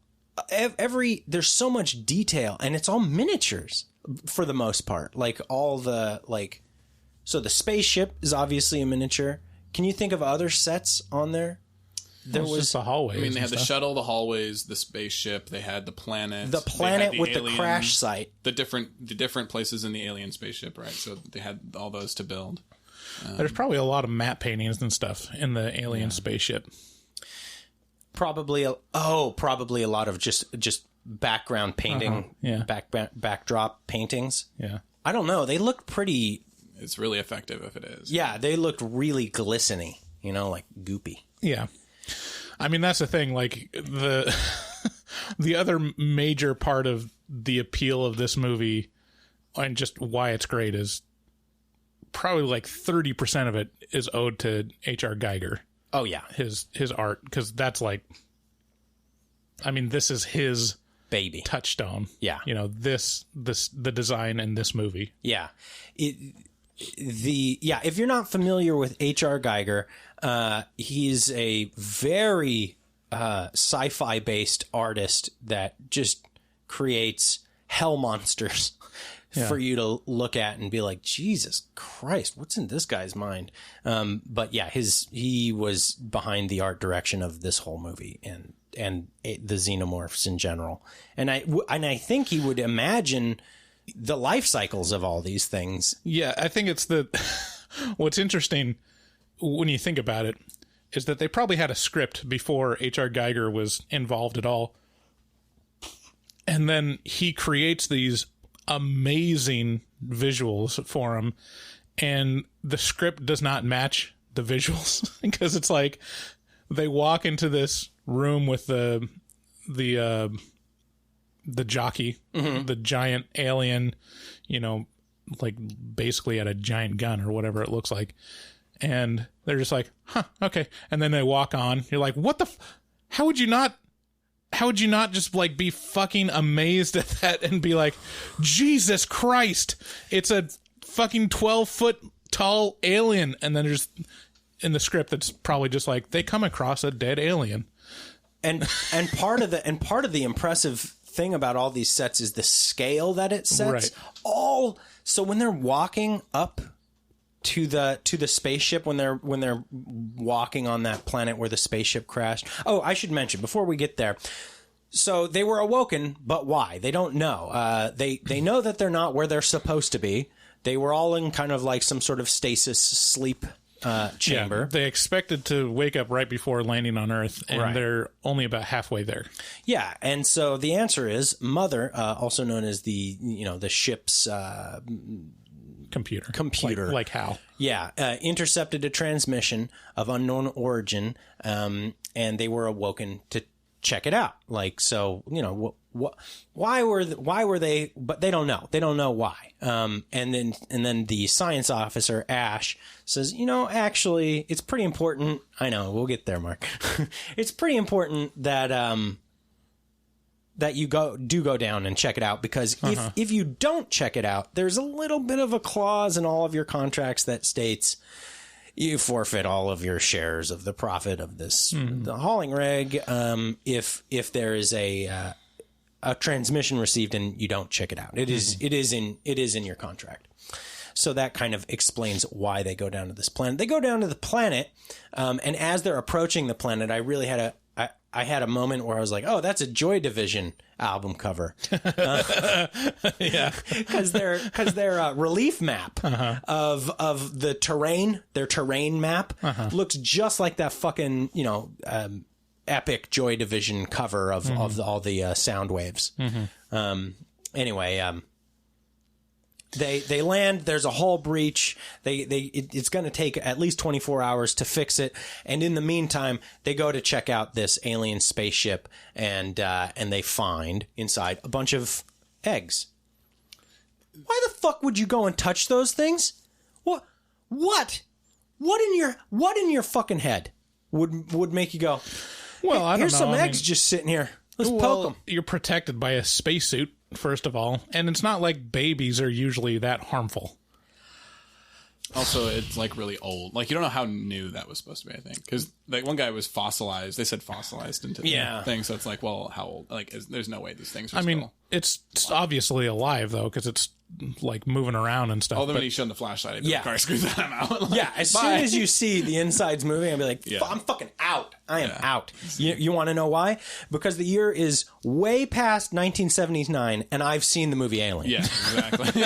There's so much detail, and it's all miniatures for the most part. Like so the spaceship is obviously a miniature. Can you think of other sets on there? There was just the hallways. I mean, they had the shuttle, the hallways, the spaceship. They had the planet. The planet with the crash site. The different places in the alien spaceship, right? So they had all those to build. There's probably a lot of matte paintings and stuff in the alien spaceship. Probably a lot of just background painting, backdrop paintings. Yeah. I don't know. They look pretty. It's really effective if it is. Yeah, they looked really glistening, like goopy. Yeah. I mean, that's the thing. Like, the other major part of the appeal of this movie and just why it's great is probably like 30% of it is owed to H.R. Geiger. Oh, yeah. His art, because that's like, I mean, this is his baby touchstone. Yeah. The design in this movie. Yeah. If you're not familiar with H.R. Geiger, he's a very sci-fi based artist that just creates hell monsters for you to look at and be like, Jesus Christ, what's in this guy's mind? But yeah, he was behind the art direction of this whole movie and the xenomorphs in general. And I think he would imagine the life cycles of all these things. Yeah, I think it's what's interesting when you think about it is that they probably had a script before H.R. Geiger was involved at all. And then he creates these amazing visuals for him, and the script does not match the visuals because it's like they walk into this room with the jockey, the giant alien, like basically at a giant gun or whatever it looks like. And they're just like, huh, okay. And then they walk on. You're like, what the how would you not just like be fucking amazed at that and be like, Jesus Christ, it's a fucking 12-foot tall alien. And then there's in the script, it's probably just like they come across a dead alien. And part of the impressive thing about all these sets is the scale that it sets. Right. So when they're walking up to the spaceship, when they're walking on that planet where the spaceship crashed. Oh, I should mention before we get there. So they were awoken, but why? They don't know. They know that they're not where they're supposed to be. They were all in kind of like some sort of stasis sleep chamber. Yeah, they expected to wake up right before landing on Earth, and they're only about halfway there. Yeah, and so the answer is Mother, also known as the ship's computer, like Hal. Yeah, intercepted a transmission of unknown origin, and they were awoken to check it out. Like, so why were they? But they don't know. They don't know why. And then the science officer Ash says, actually, it's pretty important. I know, we'll get there, Mark. It's pretty important that that you go down and check it out, because if you don't check it out, there's a little bit of a clause in all of your contracts that states you forfeit all of your shares of the profit of this the hauling rig if there is a transmission received and you don't check it out. It is in your contract. So that kind of explains why they go down to this planet. They go down to the planet, and as they're approaching the planet, I had a moment where I was like, oh, that's a Joy Division album cover. Yeah. Because their relief map of the terrain, their terrain map, looks just like that fucking, epic Joy Division cover of all the sound waves. Anyway, They land. There's a hull breach. It's going to take at least 24 hours to fix it. And in the meantime, they go to check out this alien spaceship, and they find inside a bunch of eggs. Why the fuck would you go and touch those things? What in your fucking head would make you go, well, I don't know. Here's some eggs just sitting here. Let's poke them. You're protected by a spacesuit, first of all, and it's not like babies are usually that harmful. Also, it's like really old. Like, you don't know how new that was supposed to be, I think. Because like one guy was fossilized. They said fossilized into the thing. So it's like, well, how old? Like, there's no way these things are It's obviously alive, though, because it's, like, moving around and stuff. Although when he showed the flashlight, the car screws him out. Like, yeah, as soon as you see the insides moving, I'll be like, I'm fucking out. I am out. You want to know why? Because the year is way past 1979, and I've seen the movie Alien. Yeah, exactly.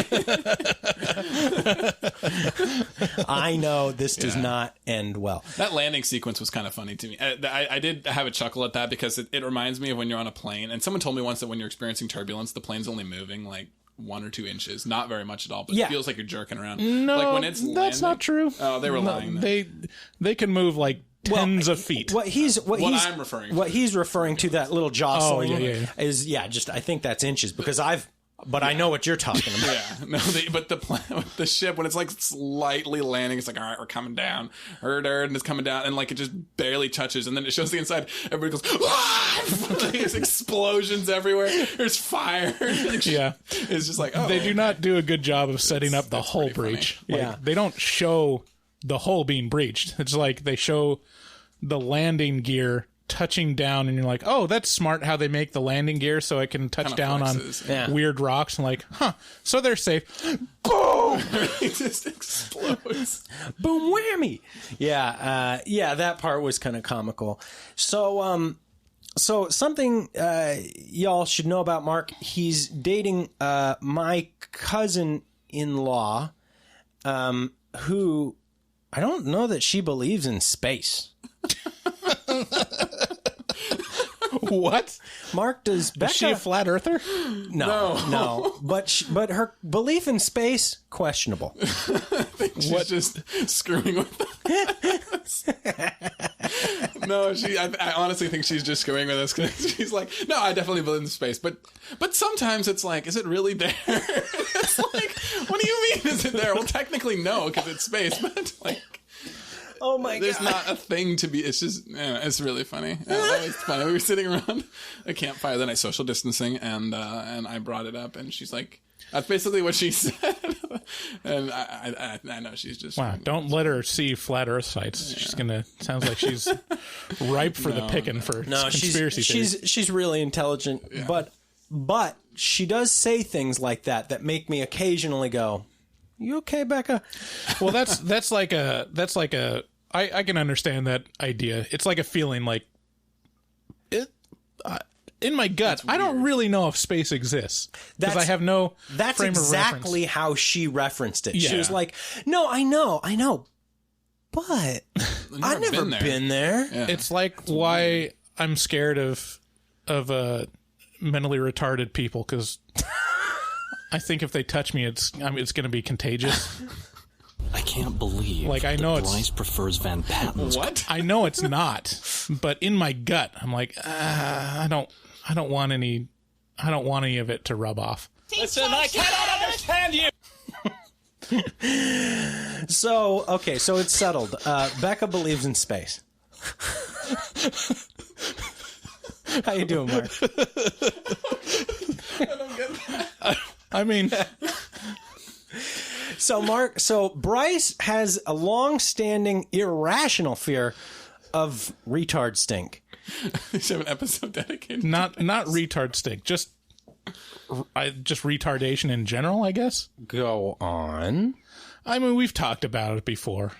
I know this does not end well. That landing sequence was kind of funny to me. I did have a chuckle at that because it reminds me of when you're on a plane, and someone told me once that when you're experiencing turbulence, the plane's only moving, like, 1 or 2 inches, not very much at all, but it feels like you're jerking around. No, like when it's that's not true. Oh, they were lying. They can move like tens of feet. What I'm referring to, that little jostling is just I think that's inches because I know what you're talking about. But the ship, when it's like slightly landing, it's like, all right, we're coming down. And it's coming down, and like it just barely touches, and then it shows the inside. Everybody goes, like, there's explosions everywhere. There's fire. It's just like, oh. They do not do a good job of setting up the hull breach. Like, they don't show the hull being breached. It's like they show the landing gear touching down, and you're like, oh, that's smart how they make the landing gear so it can touch down on weird rocks, and like, so they're safe. Boom! It just explodes. Boom whammy. That part was kind of comical. So something y'all should know about Mark, he's dating my cousin-in-law, who I don't know that she believes in space. What? Mark, does Becca... Is she a flat earther? No. But her belief in space, questionable. She's just screwing with us. No, I honestly think she's just screwing with us because she's like, no, I definitely believe in space. But sometimes it's like, is it really there? It's like, what do you mean is it there? Well, technically no, because it's space, but like... Oh my God. There's not a thing to be. It's just, it's really funny. It's funny. We were sitting around a campfire the night, social distancing, and I brought it up, and she's like, that's basically what she said. And I know she's just. Wow, don't let her see flat earth sites. Yeah. She's sounds like she's ripe for the picking for conspiracy theories. She's really intelligent, but she does say things like that make me occasionally go, you okay, Becca? Well, that's like a I can understand that idea. It's like a feeling like it in my gut. I don't really know if space exists because I have no That's frame exactly of reference. How she referenced it. Yeah. She was like, "No, I know, but I've never been there." Yeah. It's like why I'm scared of mentally retarded people because. I think if they touch me, it's going to be contagious. I can't believe. Like I know Bryce prefers Van Patten's. What? I know it's not, but in my gut, I'm like, I don't want any of it to rub off. Listen, I cannot understand you. So it's settled. Becca believes in space. How you doing, Mark? I don't get that. I mean, so Bryce has a long-standing irrational fear of retard stink. You should have an episode dedicated. Not retard stink, just retardation in general, I guess. Go on. I mean, we've talked about it before.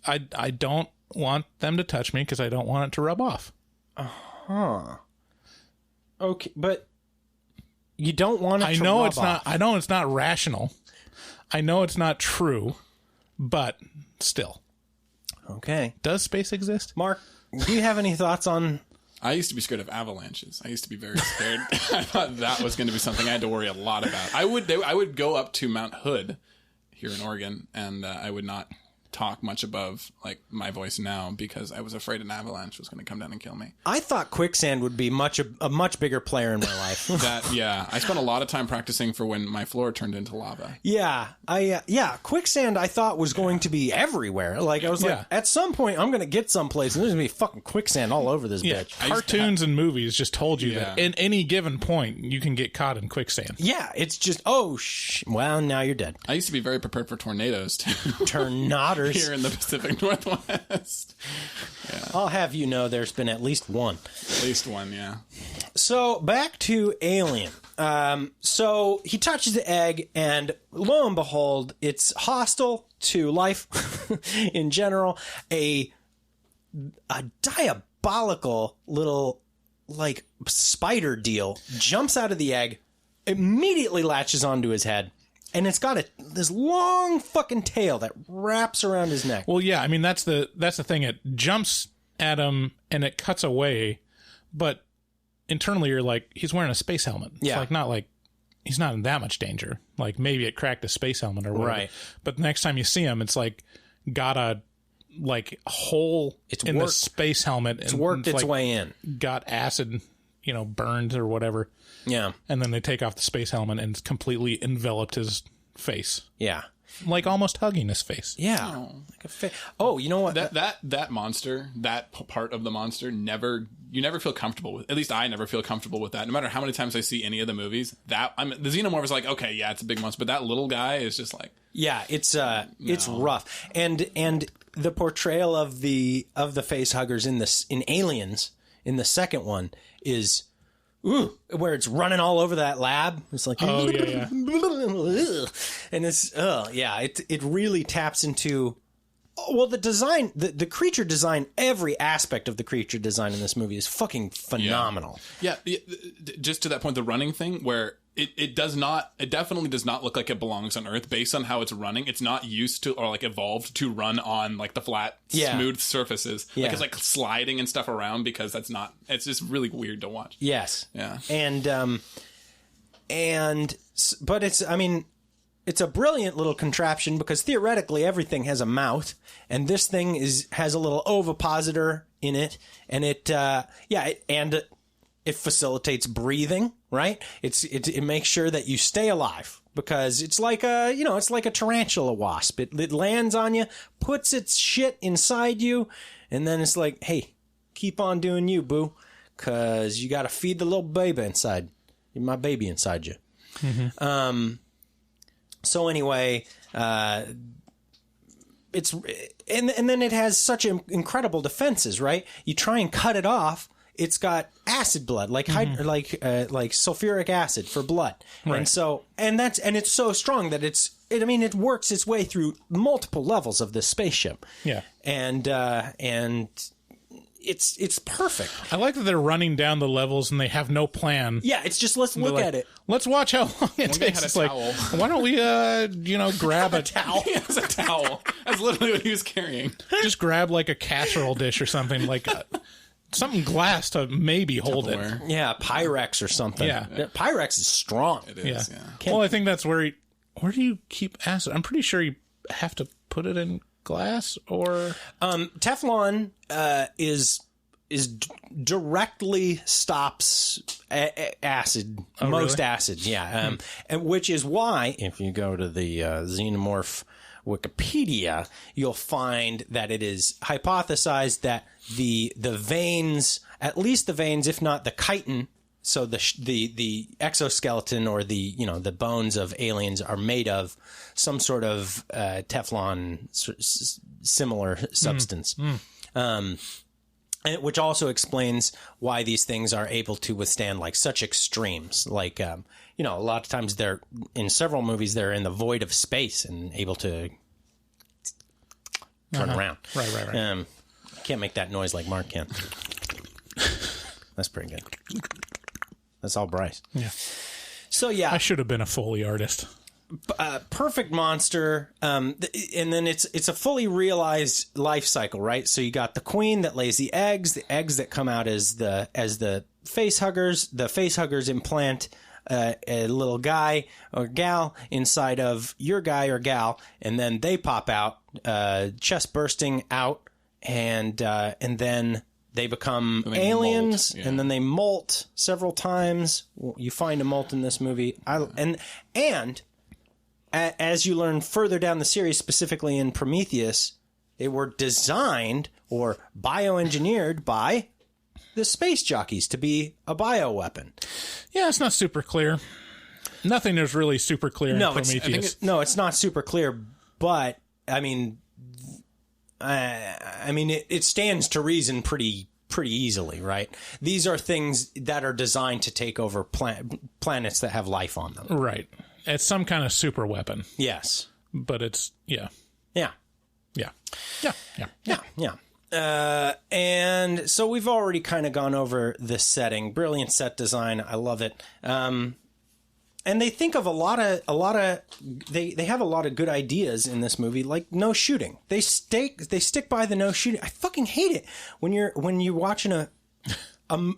I don't want them to touch me because I don't want it to rub off. Okay, but you don't want it to I know rub it's off. not. I know it's not rational. I know it's not true, but still. Okay. Does space exist? Mark, do you have any thoughts on... I used to be scared of avalanches. I used to be very scared. I thought that was going to be something I had to worry a lot about. I would go up to Mount Hood here in Oregon, and I would not talk much above like my voice now because I was afraid an avalanche was going to come down and kill me. I thought quicksand would be a much bigger player in my life. I spent a lot of time practicing for when my floor turned into lava. Quicksand I thought was going to be everywhere. Like I was like, at some point I'm going to get someplace and there's going to be fucking quicksand all over this bitch. Cartoons and movies just told you that in any given point you can get caught in quicksand. Yeah, it's just well, now you're dead. I used to be very prepared for tornadoes too. Tornadoes here in the Pacific Northwest. Yeah. I'll have you know there's been at least one. At least one, yeah. So back to Alien. So he touches the egg, and lo and behold, it's hostile to life in general. A diabolical little, like, spider deal jumps out of the egg, immediately latches onto his head, and it's got this long fucking tail that wraps around his neck. Well, yeah, I mean, that's the thing. It jumps at him, and it cuts away, but internally you're like, he's wearing a space helmet. It's like he's not in that much danger. Like, maybe it cracked a space helmet or whatever. Right. But the next time you see him, it's like got a hole in the space helmet. It's worked its way in. Got acid, burned or whatever. Yeah. And then they take off the space helmet and it's completely enveloped his face. Yeah. Like almost hugging his face. Yeah. Like you know what? That monster, that part of the monster, you never feel comfortable with. At least I never feel comfortable with that. No matter how many times I see any of the movies, the xenomorph is like, okay, yeah, it's a big monster, but that little guy is just like, yeah, it's rough. And the portrayal of the face huggers in Aliens, in the second one, is where it's running all over that lab. It's like, oh yeah. And it's it really taps into, well, the design, the creature design, every aspect of the creature design in this movie is fucking phenomenal. Yeah. Just to that point, the running thing, where it definitely does not look like it belongs on Earth based on how it's running. It's not used to, or like evolved to run on like the flat, smooth surfaces. Yeah. Like it's like sliding and stuff around, because it's just really weird to watch. Yes. Yeah. But it's a brilliant little contraption, because theoretically everything has a mouth, and this thing has a little ovipositor in it, and it facilitates breathing, right? It makes sure that you stay alive, because it's like a tarantula wasp. It lands on you, puts its shit inside you, and then it's like, hey, keep on doing you, boo, because you got to feed the little baby inside. My baby inside you. Mm-hmm. So anyway, it's and then it has such incredible defenses, right? You try and cut it off, it's got acid blood, like sulfuric acid for blood, right. and it's so strong that it works its way through multiple levels of this spaceship. Yeah, and it's perfect. I like that they're running down the levels and they have no plan. Yeah, it's just, let's look at it. Let's watch how long it takes. It's like, why don't we, grab a towel? He has a towel. That's literally what he was carrying. Just grab like a casserole dish or something, like something glass to maybe hold it. Yeah, Pyrex or something. Yeah. Pyrex is strong. It is, yeah. Well, I think that's where do you keep acid? I'm pretty sure you have to put it in glass, or Teflon is directly stops acid, most acid, and which is why if you go to the xenomorph Wikipedia, you'll find that it is hypothesized that the veins, at least the veins, if not the chitin, so the exoskeleton or the bones of aliens are made of some sort of Teflon similar substance, which also explains why these things are able to withstand like such extremes. Like a lot of times they're in several movies they're in the void of space and able to turn around. Right. Can't make that noise like Mark can. That's pretty good. That's all Bryce. Yeah. So yeah, I should have been a Foley artist. Perfect monster, and then it's a fully realized life cycle, right? So you got the queen that lays the eggs that come out as the face huggers. The face huggers implant a little guy or gal inside of your guy or gal, and then they pop out, chest bursting out, and then they become aliens, molt, and then they molt several times. You find a molt in this movie, and as you learn further down the series, specifically in Prometheus, they were designed or bioengineered by the space jockeys to be a bioweapon. Yeah, it's not super clear. Nothing is really super clear in Prometheus. It's not super clear, but I mean, it stands to reason pretty pretty easily, right? These are things that are designed to take over planets that have life on them. Right. It's some kind of super weapon. Yes. But it's, yeah. Yeah. Yeah. Yeah. Yeah. Yeah. Yeah. And so we've already kind of gone over this setting. Brilliant set design. I love it. And they think of they have a lot of good ideas in this movie, like no shooting. They stick by the no shooting. I fucking hate it when you're watching a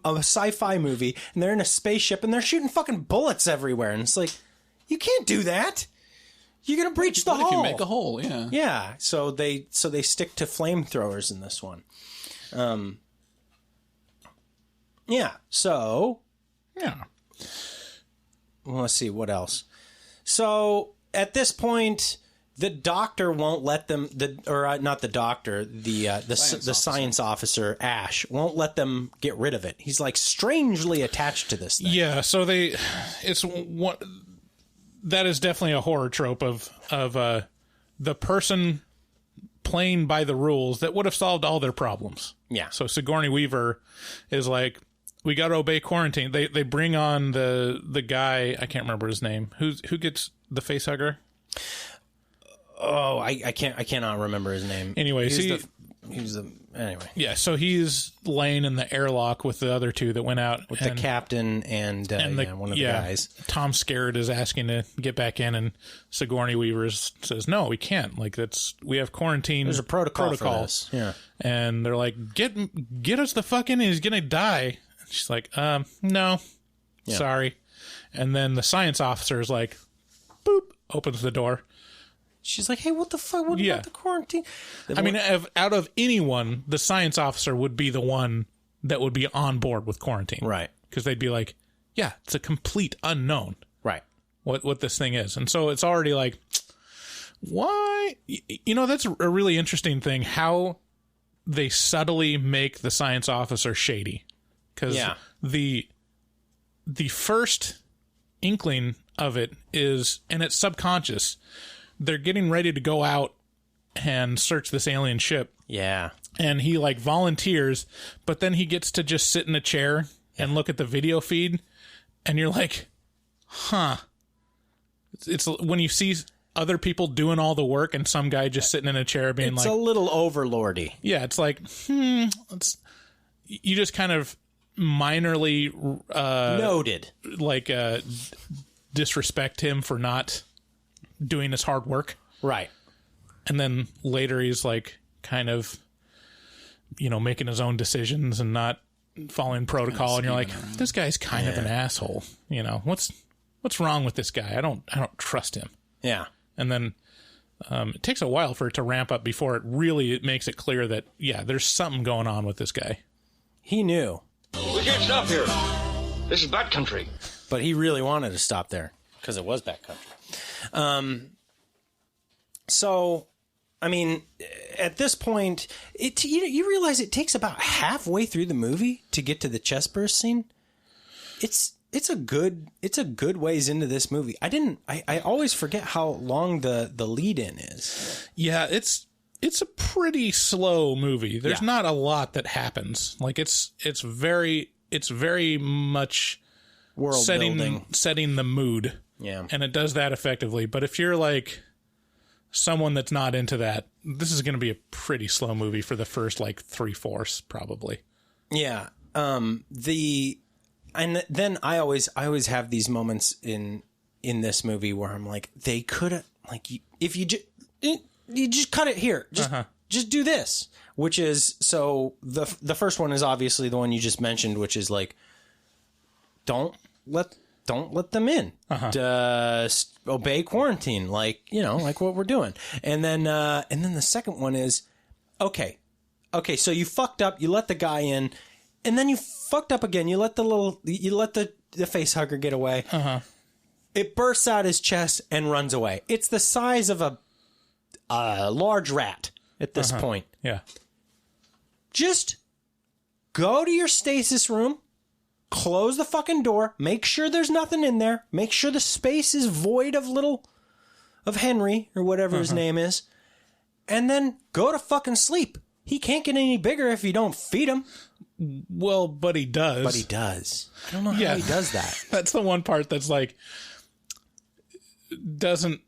sci-fi movie and they're in a spaceship and they're shooting fucking bullets everywhere, and it's like, you can't do that. You're gonna breach the hull. If you make a hole, yeah. Yeah. So they stick to flamethrowers in this one. Yeah. So. Yeah. Well, let's see what else. So at this point, the doctor won't let them. Not the doctor. The science officer Ash won't let them get rid of it. He's like strangely attached to this thing. Yeah. So that is definitely a horror trope of the person playing by the rules that would have solved all their problems. Yeah. So Sigourney Weaver is like, we got to obey quarantine. They bring on the guy, I can't remember his name. Who gets the face hugger? Oh, I cannot remember his name. Anyways, anyway. Yeah, so he's laying in the airlock with the other two that went out with the captain and one of the guys. Tom Skerritt is asking to get back in, and Sigourney Weaver says, "No, we can't. Like we have quarantine. There's a protocol for this." Yeah, and they're like, "Get us the fuck in. He's gonna die." She's like, no, sorry. And then the science officer is like, boop, opens the door. She's like, hey, what the fuck? What about the quarantine? I mean, out of anyone, the science officer would be the one that would be on board with quarantine. Right. Because they'd be like, yeah, it's a complete unknown. Right. What this thing is. And so it's already like, why? You know, that's a really interesting thing, how they subtly make the science officer shady. Because the first inkling of it is, and it's subconscious, they're getting ready to go out and search this alien ship. Yeah. And he like volunteers, but then he gets to just sit in a chair and look at the video feed, and you're like, huh. It's when you see other people doing all the work and some guy just sitting in a chair being it's a little overlordy. Yeah, it's like, you just kind of minorly noted, like disrespect him for not doing his hard work, right? And then later he's like kind of, making his own decisions and not following protocol, and you're like, this guy's kind of an asshole. What's wrong with this guy? I don't trust him. Yeah. And then it takes a while for it to ramp up before it makes it clear that there's something going on with this guy. He knew. We can't stop here. This is bad country. But he really wanted to stop there because it was bad country. So, I mean, at this point, you realize it takes about halfway through the movie to get to the chest burst scene. It's a good ways into this movie. I always forget how long the lead in is. Yeah, it's a pretty slow movie. There's not a lot that happens. Like it's very much world building, setting the mood. Yeah. And it does that effectively. But if you're like someone that's not into that, this is going to be a pretty slow movie for the first like 3/4 probably. Yeah. And then I always have these moments in this movie where I'm like, they could have, like, if you just cut it here. Just do this. Which is, so the first one is obviously the one you just mentioned, which is like, don't let them in. Just obey quarantine, like what we're doing. And then the second one is, okay, so you fucked up, you let the guy in, and then you fucked up again. You let the face hugger get away. It bursts out his chest and runs away. It's the size of a large rat at this point. Yeah. Just go to your stasis room, close the fucking door, make sure there's nothing in there, make sure the space is void of Henry or whatever his name is, and then go to fucking sleep. He can't get any bigger if you don't feed him. Well, but he does. But he does. I don't know how he does that. That's the one part that's like doesn't.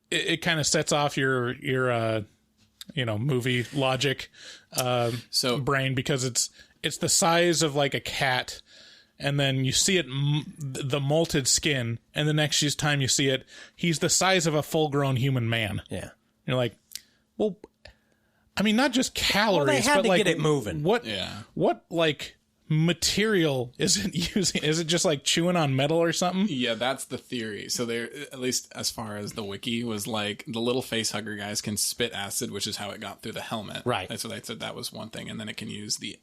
It kind of sets off your movie logic brain, because it's the size of like a cat, and then you see it the molted skin, and the next time you see it, he's the size of a full-grown human man. Yeah. You're like, well, I mean, not just calories, Well, they had but to like get it moving. What like material is it using? Is it just like chewing on metal or something? Yeah, that's the theory. So they're, at least as far as the wiki was, like, the little face hugger guys can spit acid, which is how it got through the helmet. Right. So they said that was one thing, and then it can use the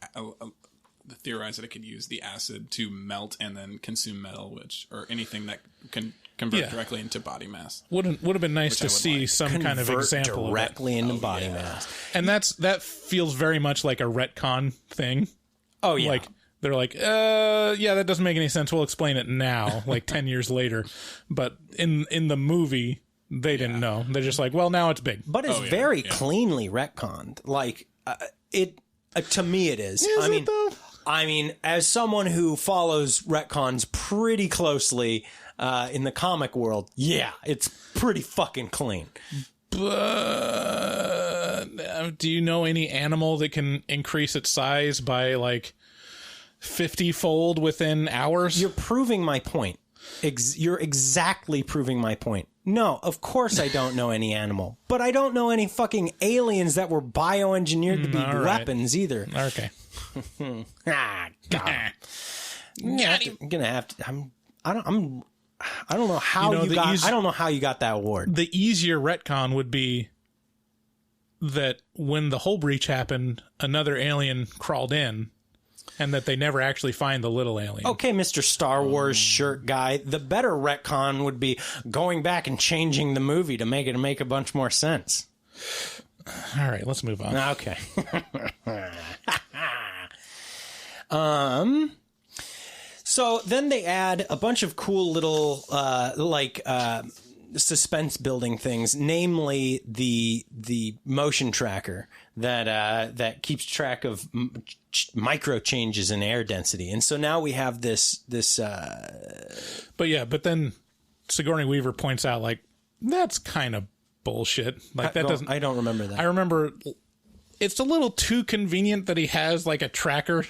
theorized that it could use the acid to melt and then consume metal, or anything that can convert directly into body mass. Would have been nice to see some kind of example directly into body mass. And that feels very much like a retcon thing. Oh yeah. Like they're like, that doesn't make any sense. We'll explain it now, like 10 years later. But in the movie, they didn't know. They're just like, well, now it's big. But it's very cleanly retconned. Like to me, it is. I mean, as someone who follows retcons pretty closely in the comic world, yeah, it's pretty fucking clean. But do you know any animal that can increase its size by like 50-fold within hours? You're proving my point. You're exactly proving my point. No, of course I don't know any animal, but I don't know any fucking aliens that were bioengineered to be weapons either. Okay. God. I'm gonna have to. I don't know how I don't know how you got that award. The easier retcon would be that when the hull breach happened, another alien crawled in, and that they never actually find the little alien. Okay, Mr. Star Wars shirt guy. The better retcon would be going back and changing the movie to make a bunch more sense. All right, let's move on. Okay. So then they add a bunch of cool little suspense building things, namely the motion tracker that keeps track of micro changes in air density. And so now we have this but then Sigourney Weaver points out, like, that's kind of bullshit. Like, that doesn't. I don't remember that. I remember it's a little too convenient that he has like a tracker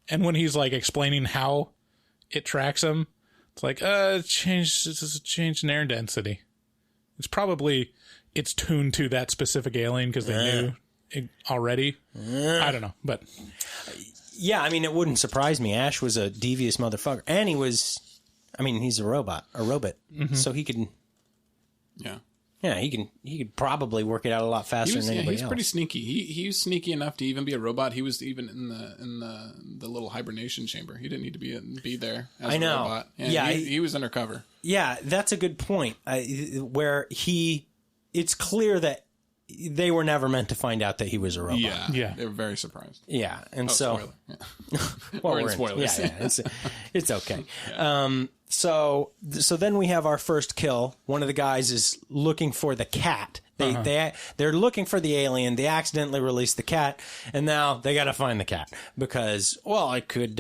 and when he's like explaining how it tracks him, it's like change in air density. It's tuned to that specific alien because they knew it already. I don't know, but yeah, I mean, it wouldn't surprise me. Ash was a devious motherfucker, and he's a robot, so he could. Yeah, he could probably work it out a lot faster than anybody else. He's pretty sneaky. He's sneaky enough to even be a robot. He was even in the little hibernation chamber. He didn't need to be there as a robot. And yeah, he was undercover. Yeah, that's a good point. Where it's clear that they were never meant to find out that he was a robot. Yeah. They were very surprised. Yeah, and so spoiler. Yeah. well, we're in spoilers. Yeah, it's okay. Yeah. So then we have our first kill. One of the guys is looking for the cat. They're looking for the alien. They accidentally released the cat, and now they got to find the cat because, well, it could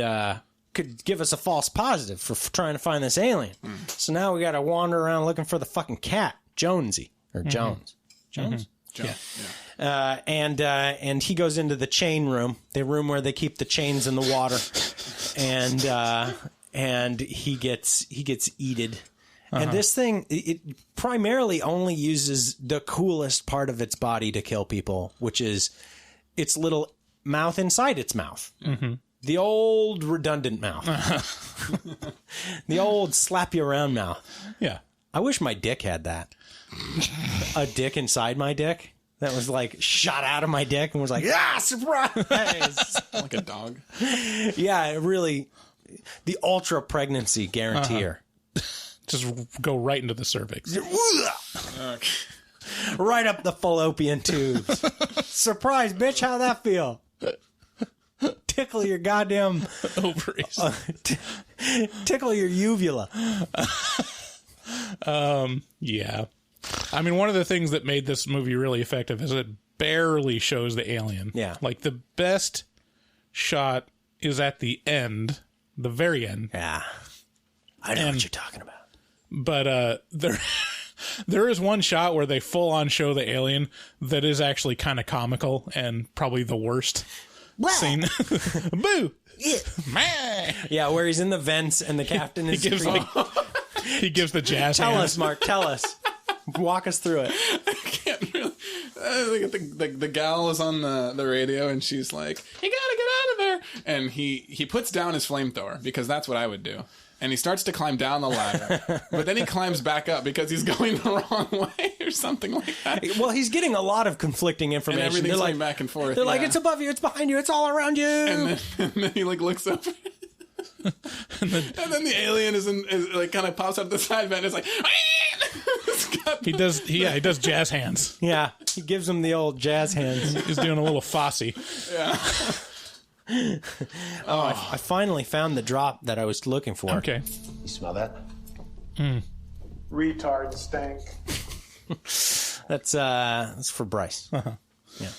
give us a false positive for trying to find this alien. So now we got to wander around looking for the fucking cat, Jonesy or Jones. Jones. Yeah. And he goes into the chain room, the room where they keep the chains in the water, and he gets eated. And this thing, it primarily only uses the coolest part of its body to kill people, which is its little mouth inside its mouth. Mm-hmm. The old redundant mouth. The old slap you around mouth. Yeah. I wish my dick had that. A dick inside my dick that was like shot out of my dick and was like, surprise! Like a dog. Yeah, it really, the ultra pregnancy guaranteer. Just go right into the cervix. Right up the fallopian tubes. Surprise, bitch, how'd that feel? Tickle your goddamn ovaries. Tickle your uvula. Yeah. I mean, one of the things that made this movie really effective is it barely shows the alien. Yeah. Like, the best shot is at the end, the very end. Yeah. I know what you're talking about. But there is one shot where they full on show the alien that is actually kind of comical and probably the worst scene. Boo! Yeah, where he's in the vents and the captain is... He gives the jazz Tell hand. us, Mark. Tell us. Walk us through it. I can't really. The gal is on the radio and she's like, "You gotta get out of there!" And he puts down his flamethrower because that's what I would do. And he starts to climb down the ladder, but then he climbs back up because he's going the wrong way or something like that. Well, he's getting a lot of conflicting information. And everything's they're going back and forth. They're like, it's above you, it's behind you, it's all around you. And then he like looks over. and then the alien is like kind of pops up the side vent. It's like he does jazz hands. Yeah, he gives him the old jazz hands. He's doing a little Fosse. Yeah. I finally found the drop that I was looking for. Okay. You smell that? Retard stank. That's for Bryce. Yeah.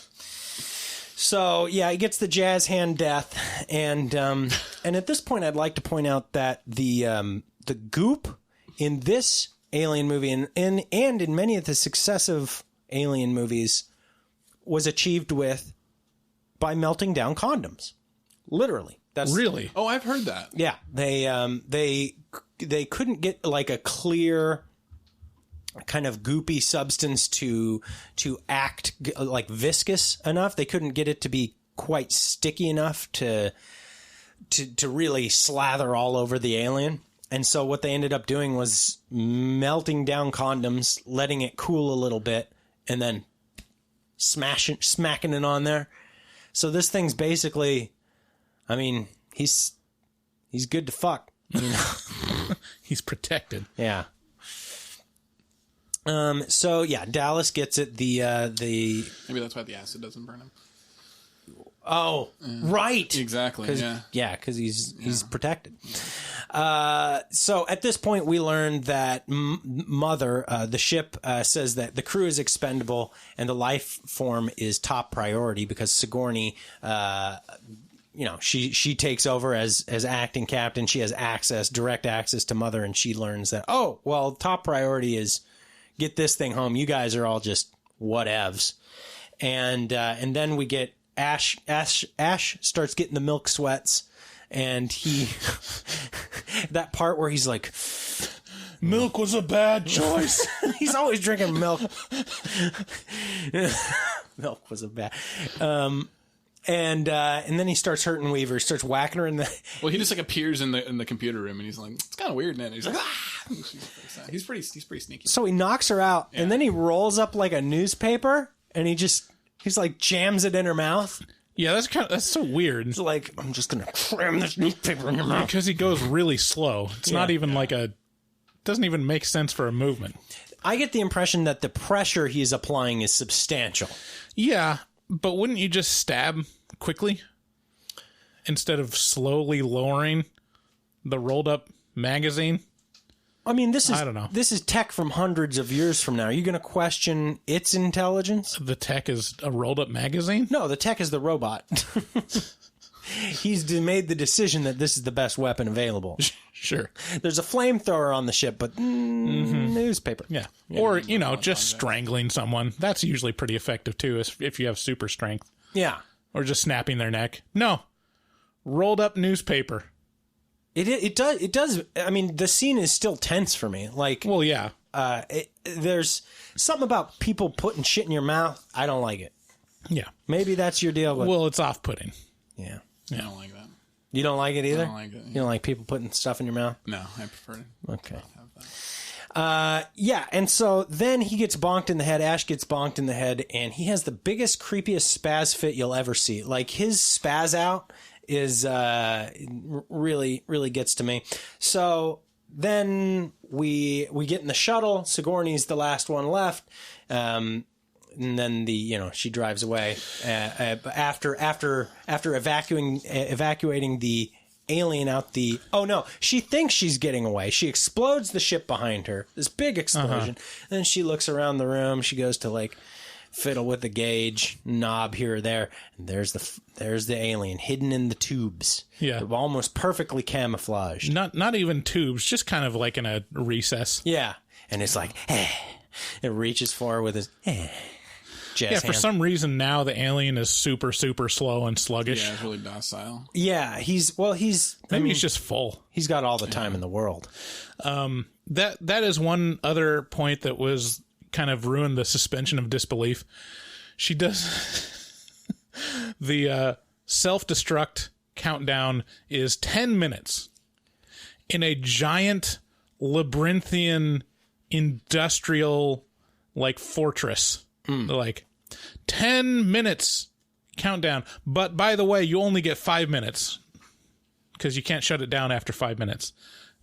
So yeah, he gets the jazz hand death, and at this point, I'd like to point out that the goop in this Alien movie and in many of the successive Alien movies was achieved by melting down condoms. Literally. That's really. Oh, I've heard that. Yeah, they couldn't get like a clear kind of goopy substance to act like viscous enough. They couldn't get it to be quite sticky enough to really slather all over the alien. And so what they ended up doing was melting down condoms, letting it cool a little bit, and then smacking it on there. So this thing's basically, I mean, he's good to fuck. You know? He's protected. Yeah. So yeah, Dallas gets it. The Maybe that's why the acid doesn't burn him. Oh, right. Exactly. Yeah, because he's protected. So at this point, we learned that Mother, the ship, says that the crew is expendable and the life form is top priority because Sigourney, she takes over as acting captain. She has direct access to Mother, and she learns that top priority is get this thing home. You guys are all just whatevs, and then we get. Ash starts getting the milk sweats, and that part where he's like, milk was a bad choice. He's always drinking milk. Milk was a bad. And then he starts hurting Weaver, starts whacking her in the. Well, he just like appears in the computer room, and he's like, it's kind of weird, man. He's like, he's pretty sneaky. So he knocks her out, and then he rolls up like a newspaper, and he's like jams it in her mouth. Yeah, that's so weird. It's like, I'm just gonna cram this newspaper in your mouth. Because he goes really slow. It's not even doesn't even make sense for a movement. I get the impression that the pressure he's applying is substantial. Yeah, but wouldn't you just stab quickly instead of slowly lowering the rolled up magazine? I mean, I don't know. This is tech from hundreds of years from now. Are you going to question its intelligence? The tech is a rolled up magazine? No, the tech is the robot. He's made the decision that this is the best weapon available. Sure. There's a flamethrower on the ship, but newspaper. Yeah. Or, just strangling someone. That's usually pretty effective, too, if you have super strength. Yeah. Or just snapping their neck. No. Rolled up newspaper. It does. I mean, the scene is still tense for me. Like, well, yeah. There's something about people putting shit in your mouth. I don't like it. Yeah. Maybe that's your deal. But, well, it's off-putting. Yeah. I don't like that. You don't like it either? I don't like it. Yeah. You don't like people putting stuff in your mouth? No, I prefer it. Okay. Yeah, and so then he gets bonked in the head. Ash gets bonked in the head, and he has the biggest, creepiest spaz fit you'll ever see. Like, his spaz out is really, really gets to me. So then we get in the shuttle. Sigourney's the last one left. And then she drives away after evacuating the alien out the. Oh no, she thinks she's getting away. She explodes the ship behind her. This big explosion. And then she looks around the room. She goes to like fiddle with the gauge knob here or there, and there's the alien hidden in the tubes. Yeah. They're almost perfectly camouflaged. Not even tubes, just kind of like in a recess. Yeah, and it's like, it reaches for her with his jazz Yeah, for hand. some reason now the alien is super, super slow and sluggish. Yeah, it's really docile. Yeah, he's Maybe he's just full. he's got all the time in the world. That is one other point that was kind of ruined the suspension of disbelief. She does the self-destruct countdown is 10 minutes in a giant labyrinthian industrial like fortress. Like 10 minutes countdown. But by the way, you only get 5 minutes because you can't shut it down after 5 minutes.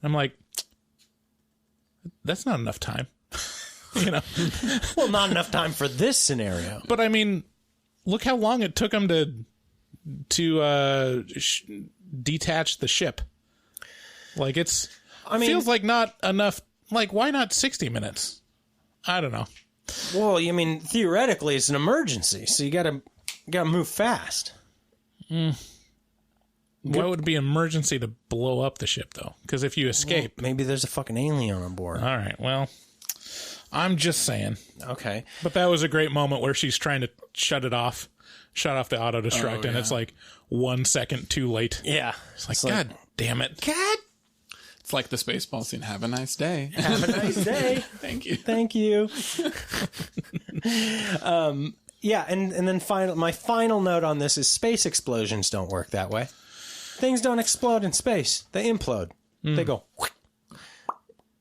I'm like, that's not enough time. Well, not enough time for this scenario. But I mean, look how long it took him to detach the ship. Like feels like not enough. Like, why not 60 minutes? I don't know. Well, I mean, theoretically, it's an emergency, so you gotta move fast. Why would it be an emergency to blow up the ship, though? Because if you escape... Well, maybe there's a fucking alien on board. All right, well, I'm just saying. Okay. But that was a great moment where she's trying to shut off the auto-destruct, and it's like 1 second too late. Yeah. It's like, God damn it. God. It's like the Spaceball scene. Have a nice day. Have a nice day. Thank you. Thank you. Yeah, and then my final note on this is space explosions don't work that way. Things don't explode in space. They implode. They go...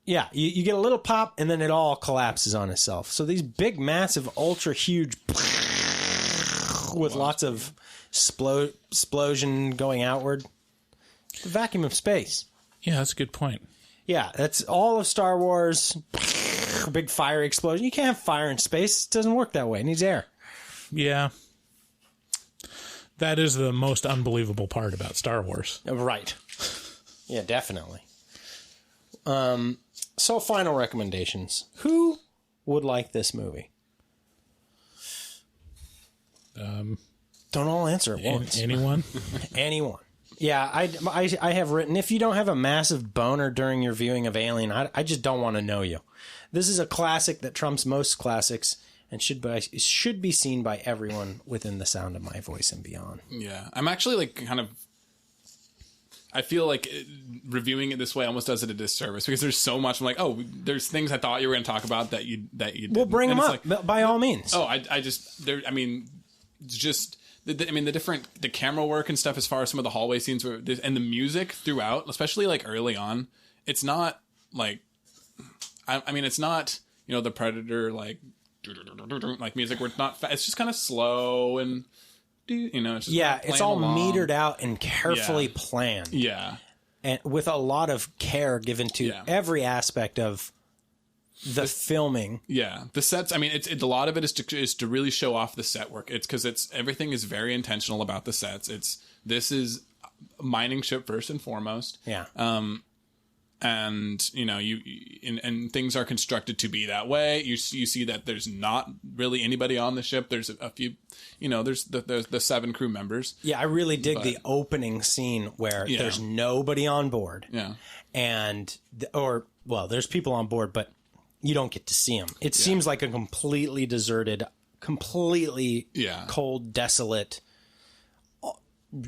Yeah, you get a little pop, and then it all collapses on itself. So these big, massive, ultra-huge... with lots of explosion going outward. The vacuum of space. Yeah, that's a good point. Yeah, that's all of Star Wars. Big fire explosion. You can't have fire in space. It doesn't work that way. It needs air. Yeah. That is the most unbelievable part about Star Wars. Right. Yeah, definitely. So final recommendations. Who would like this movie? Don't all answer at once. Anyone? Anyone. Yeah, I have written, if you don't have a massive boner during your viewing of Alien, I just don't want to know you. This is a classic that trumps most classics and should be seen by everyone within the sound of my voice and beyond. Yeah. I'm actually like kind of... I feel like reviewing it this way almost does it a disservice because there's so much. I'm like, oh, there's things I thought you were going to talk about that you didn't. Well, bring and them it's up, like, by all means. Oh, I just... there. I mean, just... the camera work and stuff as far as some of the hallway scenes and the music throughout, especially like early on, it's not like, I mean, it's not, the Predator, like music where it's not, it's just kind of slow and, it's just it's all metered out and carefully planned. Yeah. And with a lot of care given to every aspect of the filming. Yeah, the sets. I mean, a lot of it is to really show off the set work. It's because everything is very intentional about the sets. This is mining ship first and foremost. Yeah. And and things are constructed to be that way. You see that there's not really anybody on the ship. There's a few. There's the 7 crew members. Yeah, I really dig the opening scene where there's nobody on board. Yeah. And there's people on board, but you don't get to see them. It seems like a completely deserted, completely cold, desolate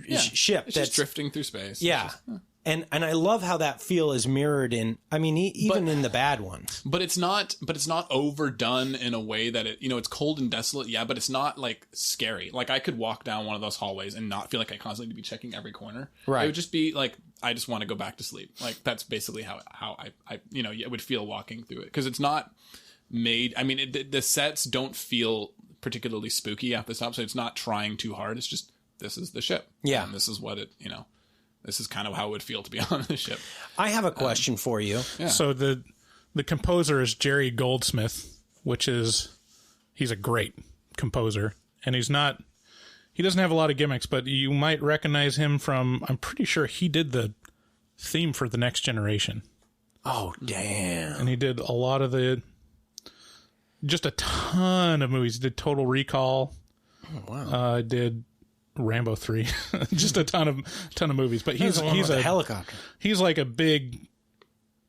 ship it's just drifting through space. Yeah. And I love how that feel is mirrored in, I mean, even in the bad ones. But it's not overdone in a way that it's cold and desolate. Yeah, but it's not like scary. Like I could walk down one of those hallways and not feel like I constantly need to be checking every corner. Right. It would just be like, I just want to go back to sleep. Like that's basically how I it would feel walking through it. Cause it's not made, I mean, the sets don't feel particularly spooky at the top. So it's not trying too hard. It's just, this is the ship. Yeah. And this is what this is kind of how it would feel to be on the ship. I have a question for you. Yeah. So the composer is Jerry Goldsmith, he's a great composer, and he doesn't have a lot of gimmicks, but you might recognize him from, I'm pretty sure he did the theme for The Next Generation. Oh, damn. And he did a lot of the just a ton of movies. Did Total Recall. Oh, wow. Did Rambo 3. Just a ton of movies. But he's a helicopter. He's like a big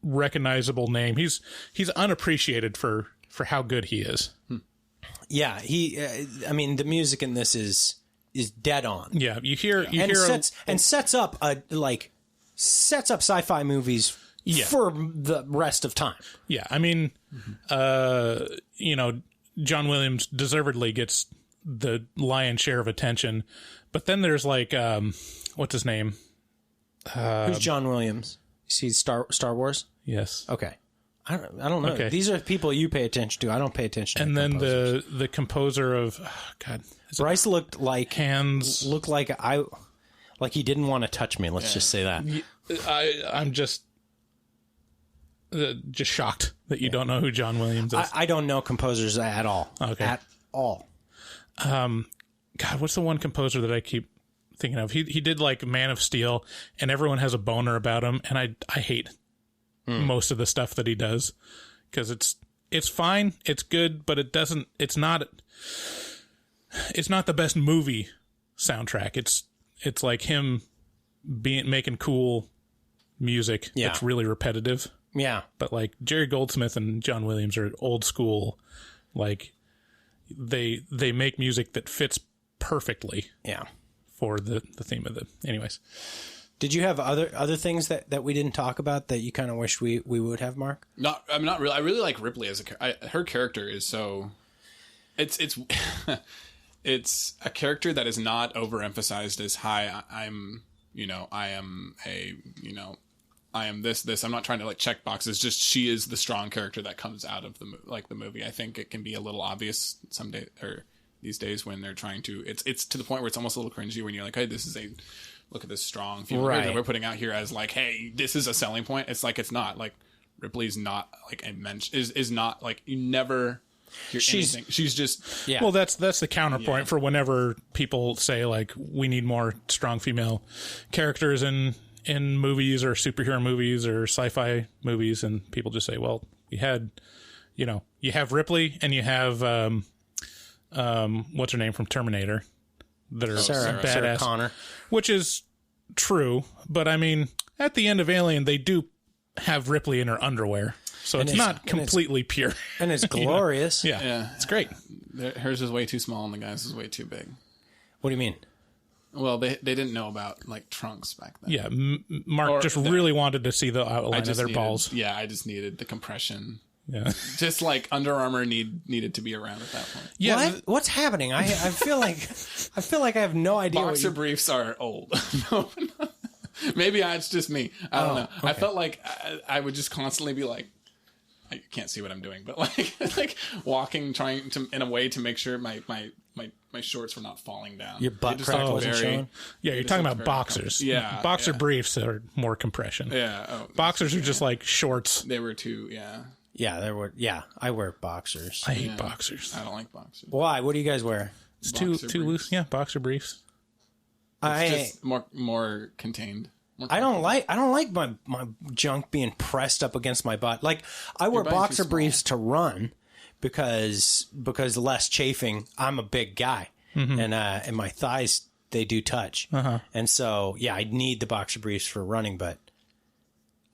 recognizable name. He's unappreciated for how good he is. Yeah, I mean, the music in this is dead on. Yeah, you hear sets up sci-fi movies for the rest of time. Yeah, I mean, John Williams deservedly gets the lion's share of attention, but then there's like, what's his name? Who's John Williams? Is he Star Wars? Yes. Okay. I don't know. Okay. These are people you pay attention to. I don't pay attention to and then composers. the composer of Bryce looked like Hands. Looked like he didn't want to touch me. Let's just say that. I'm just shocked that you don't know who John Williams is. I don't know composers at all. Okay. At all. God, what's the one composer that I keep thinking of? He did like Man of Steel, and everyone has a boner about him, and I hate most of the stuff that he does because it's fine, it's good, but it's not the best movie soundtrack. It's like him making cool music that's really repetitive. Yeah. But like Jerry Goldsmith and John Williams are old school. Like they make music that fits perfectly. Yeah. For the theme of anyways. Did you have other things that we didn't talk about that you kind of wished we would have, Mark? Not really. I really like Ripley as her character is so. It's it's a character that is not overemphasized as hi. I am this. I'm not trying to like check boxes. Just she is the strong character that comes out of the movie. I think it can be a little obvious someday or these days when they're trying to. It's to the point where it's almost a little cringy when you're like, hey, this is look at this strong female character we're putting out here as like, hey, this is a selling point. It's like it's not like Ripley's not like is not like you never hear anything. She's just Well, that's the counterpoint for whenever people say like we need more strong female characters in movies or superhero movies or sci-fi movies, and people just say, well, you have Ripley and you have what's her name from Terminator that are Sarah badass, Connor, which is true, but I mean at the end of Alien they do have Ripley in her underwear, so it's not completely pure, and it's glorious. Yeah, it's great. Hers is way too small and the guy's is way too big. What do you mean? Well, they didn't know about like trunks back then. Yeah, Mark really wanted to see the outline of their balls. Yeah, I just needed the compression. Yeah, just like Under Armour needed to be around at that point. Yeah, what's happening? I feel like I have no idea. Boxer briefs are old. No, maybe it's just me. I don't know. Okay. I felt like I would just constantly be like, I can't see what I'm doing, but like walking, trying to in a way to make sure my shorts were not falling down. Your butt crack wasn't showing? Yeah, you're talking about boxers. Yeah. Boxer briefs are more compression. Yeah. Oh, boxers are just like shorts. They were too, Yeah, there were. Yeah, I wear boxers. I hate boxers. I don't like boxers. Why? What do you guys wear? It's too loose. Yeah, boxer briefs. It's just more contained. I don't like my junk being pressed up against my butt. Like I wear boxer briefs to run because less chafing. I'm a big guy, and my thighs they do touch, and so I need the boxer briefs for running, but.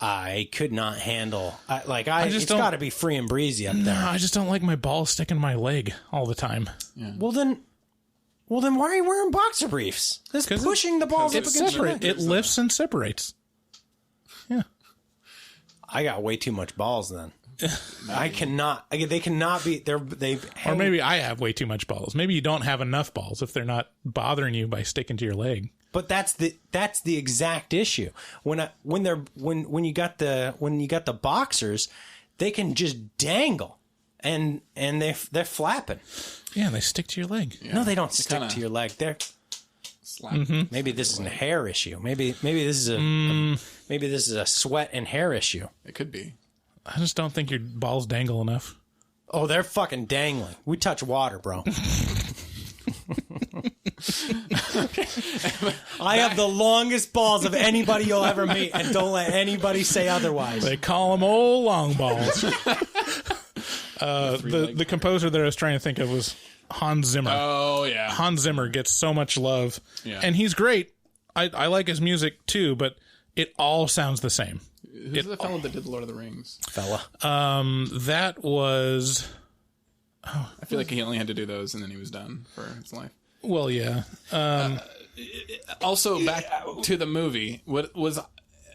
I could not handle. It's got to be free and breezy up there. No, I just don't like my balls sticking to my leg all the time. Yeah. Well then, why are you wearing boxer briefs? It's pushing the balls up against your leg. It lifts and separates. Yeah. I got way too much balls then. I cannot. They cannot be. Or maybe I have way too much balls. Maybe you don't have enough balls if they're not bothering you by sticking to your leg. But that's the exact issue. When you got the boxers, they can just dangle, and they're flapping. Yeah, they stick to your leg. Yeah. No, they don't stick to your leg. They're maybe this is a hair issue. Maybe this is a sweat and hair issue. It could be. I just don't think your balls dangle enough. Oh, they're fucking dangling. We touch water, bro. I have the longest balls of anybody you'll ever meet, and don't let anybody say otherwise. They call them old long balls. The composer that I was trying to think of was Hans Zimmer. Oh, yeah. Hans Zimmer gets so much love. Yeah. And he's great. I like his music, too, but it all sounds the same. Who's the fellow that did Lord of the Rings? That was... I feel like he only had to do those and then he was done for his life. Well, yeah. Also, back to the movie.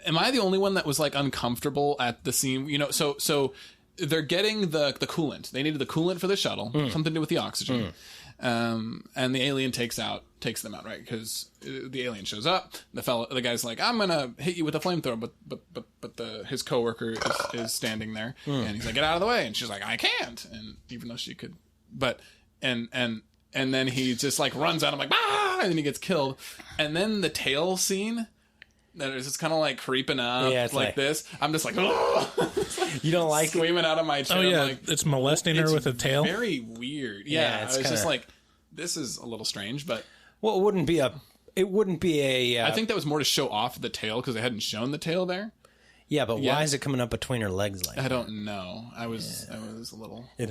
Am I the only one that was like uncomfortable at the scene? You know, so they're getting the coolant. They needed the coolant for the shuttle, something to do with the oxygen. And the alien takes them out, right? Because the alien shows up. The guy's like, "I'm gonna hit you with a flamethrower," but his coworker is standing there, and he's like, "Get out of the way!" And she's like, "I can't," and even though she could, and then he just like runs out. I'm like, "Ah!" And then he gets killed. And then the tail scene that is just kind of like creeping up, like this. I'm just like, "Oh!" You don't like screaming out of my chair. Oh yeah, like, it's molesting her with a tail. Very weird. Yeah, it's I was kinda... just like, this is a little strange, but well, it wouldn't be a. I think that was more to show off the tail because they hadn't shown the tail there. Yeah, but why is it coming up between her legs like? I don't know. I was a little. Yeah.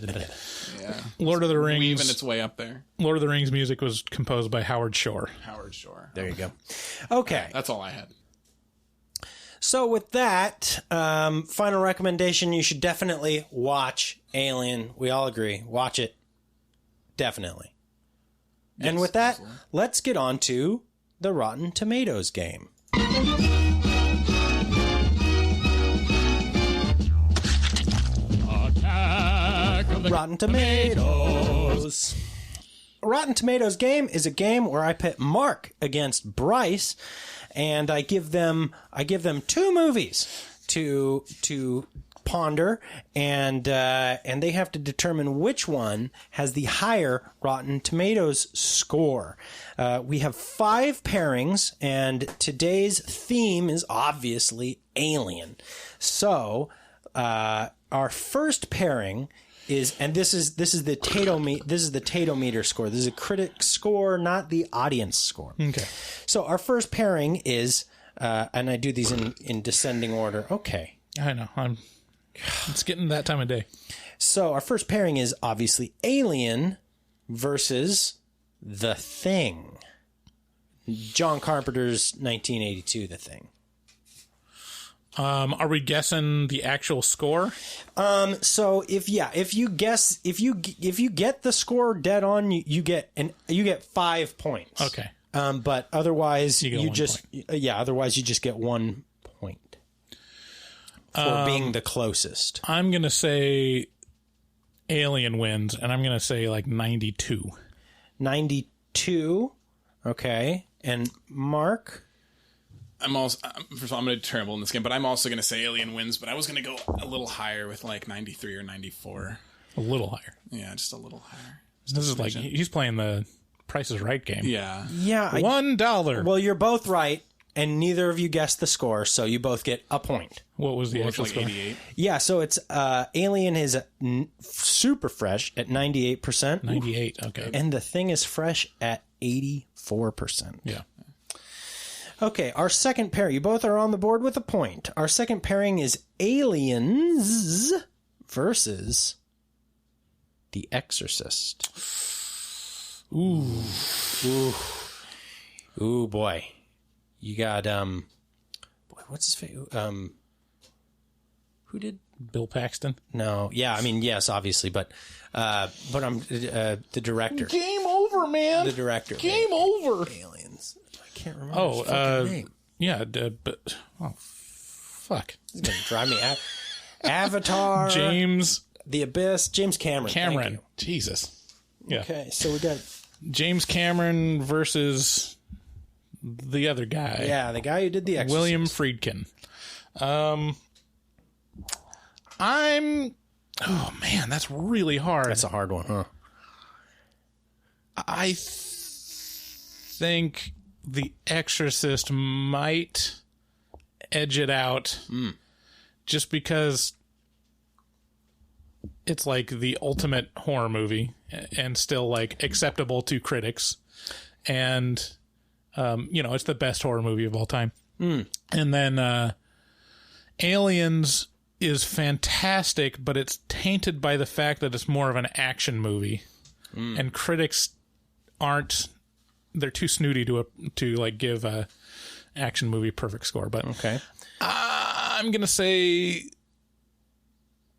Lord of the Rings, weaving its way up there. Lord of the Rings music was composed by Howard Shore. There you go. Okay, that's all I had. So with that, final recommendation, you should definitely watch Alien. We all agree. Watch it. Definitely. Yes, and with that, absolutely. Let's get on to the Rotten Tomatoes game. Rotten Tomatoes. Rotten Tomatoes game is a game where I pit Mark against Bryce, and I give them 2 movies to ponder, and they have to determine which one has the higher Rotten Tomatoes score. We have 5 pairings, and today's theme is obviously Alien. So our first pairing is, and this is the Tatometer score. This is a critic score, not the audience score. Okay. So our first pairing is, and I do these in descending order. Okay. I know. It's getting that time of day. So our first pairing is obviously Alien versus The Thing. John Carpenter's 1982 The Thing. Are we guessing the actual score? So if you get the score dead on, you get 5 points. Okay. But otherwise otherwise you just get 1 point for being the closest. I'm going to say Alien wins, and I'm going to say like 92. 92. Okay. And Mark? First of all, I'm going to be terrible in this game, but I'm also going to say Alien wins, but I was going to go a little higher with like 93 or 94. A little higher. Yeah, just a little higher. This is like, he's playing the Price is Right game. Yeah. Yeah. $1. Well, you're both right, and neither of you guessed the score, so you both get a point. What was the actual score? 88. Yeah, so it's Alien is super fresh at 98%. 98, okay. And The Thing is fresh at 84%. Yeah. Okay, our second pair. You both are on the board with a point. Our second pairing is Aliens versus The Exorcist. Ooh. Ooh, boy. You got, boy, what's his face? Who did? Bill Paxton? No. Yeah, I mean, yes, obviously, but I'm the director. Game over, man. The director. Game over. Aliens. I can't remember his fucking name. Yeah, but fuck. He's gonna drive me out. Avatar. James. The Abyss. James Cameron. Cameron. Jesus. Yeah. Okay, so we got James Cameron versus the other guy. Yeah, the guy who did The Exorcist. William Friedkin. Oh man, that's really hard. That's a hard one, huh? I think The Exorcist might edge it out just because it's like the ultimate horror movie and still like acceptable to critics. And, it's the best horror movie of all time. And then Aliens is fantastic, but it's tainted by the fact that it's more of an action movie, and critics aren't. They're too snooty to like give a action movie perfect score. But Okay. I'm gonna say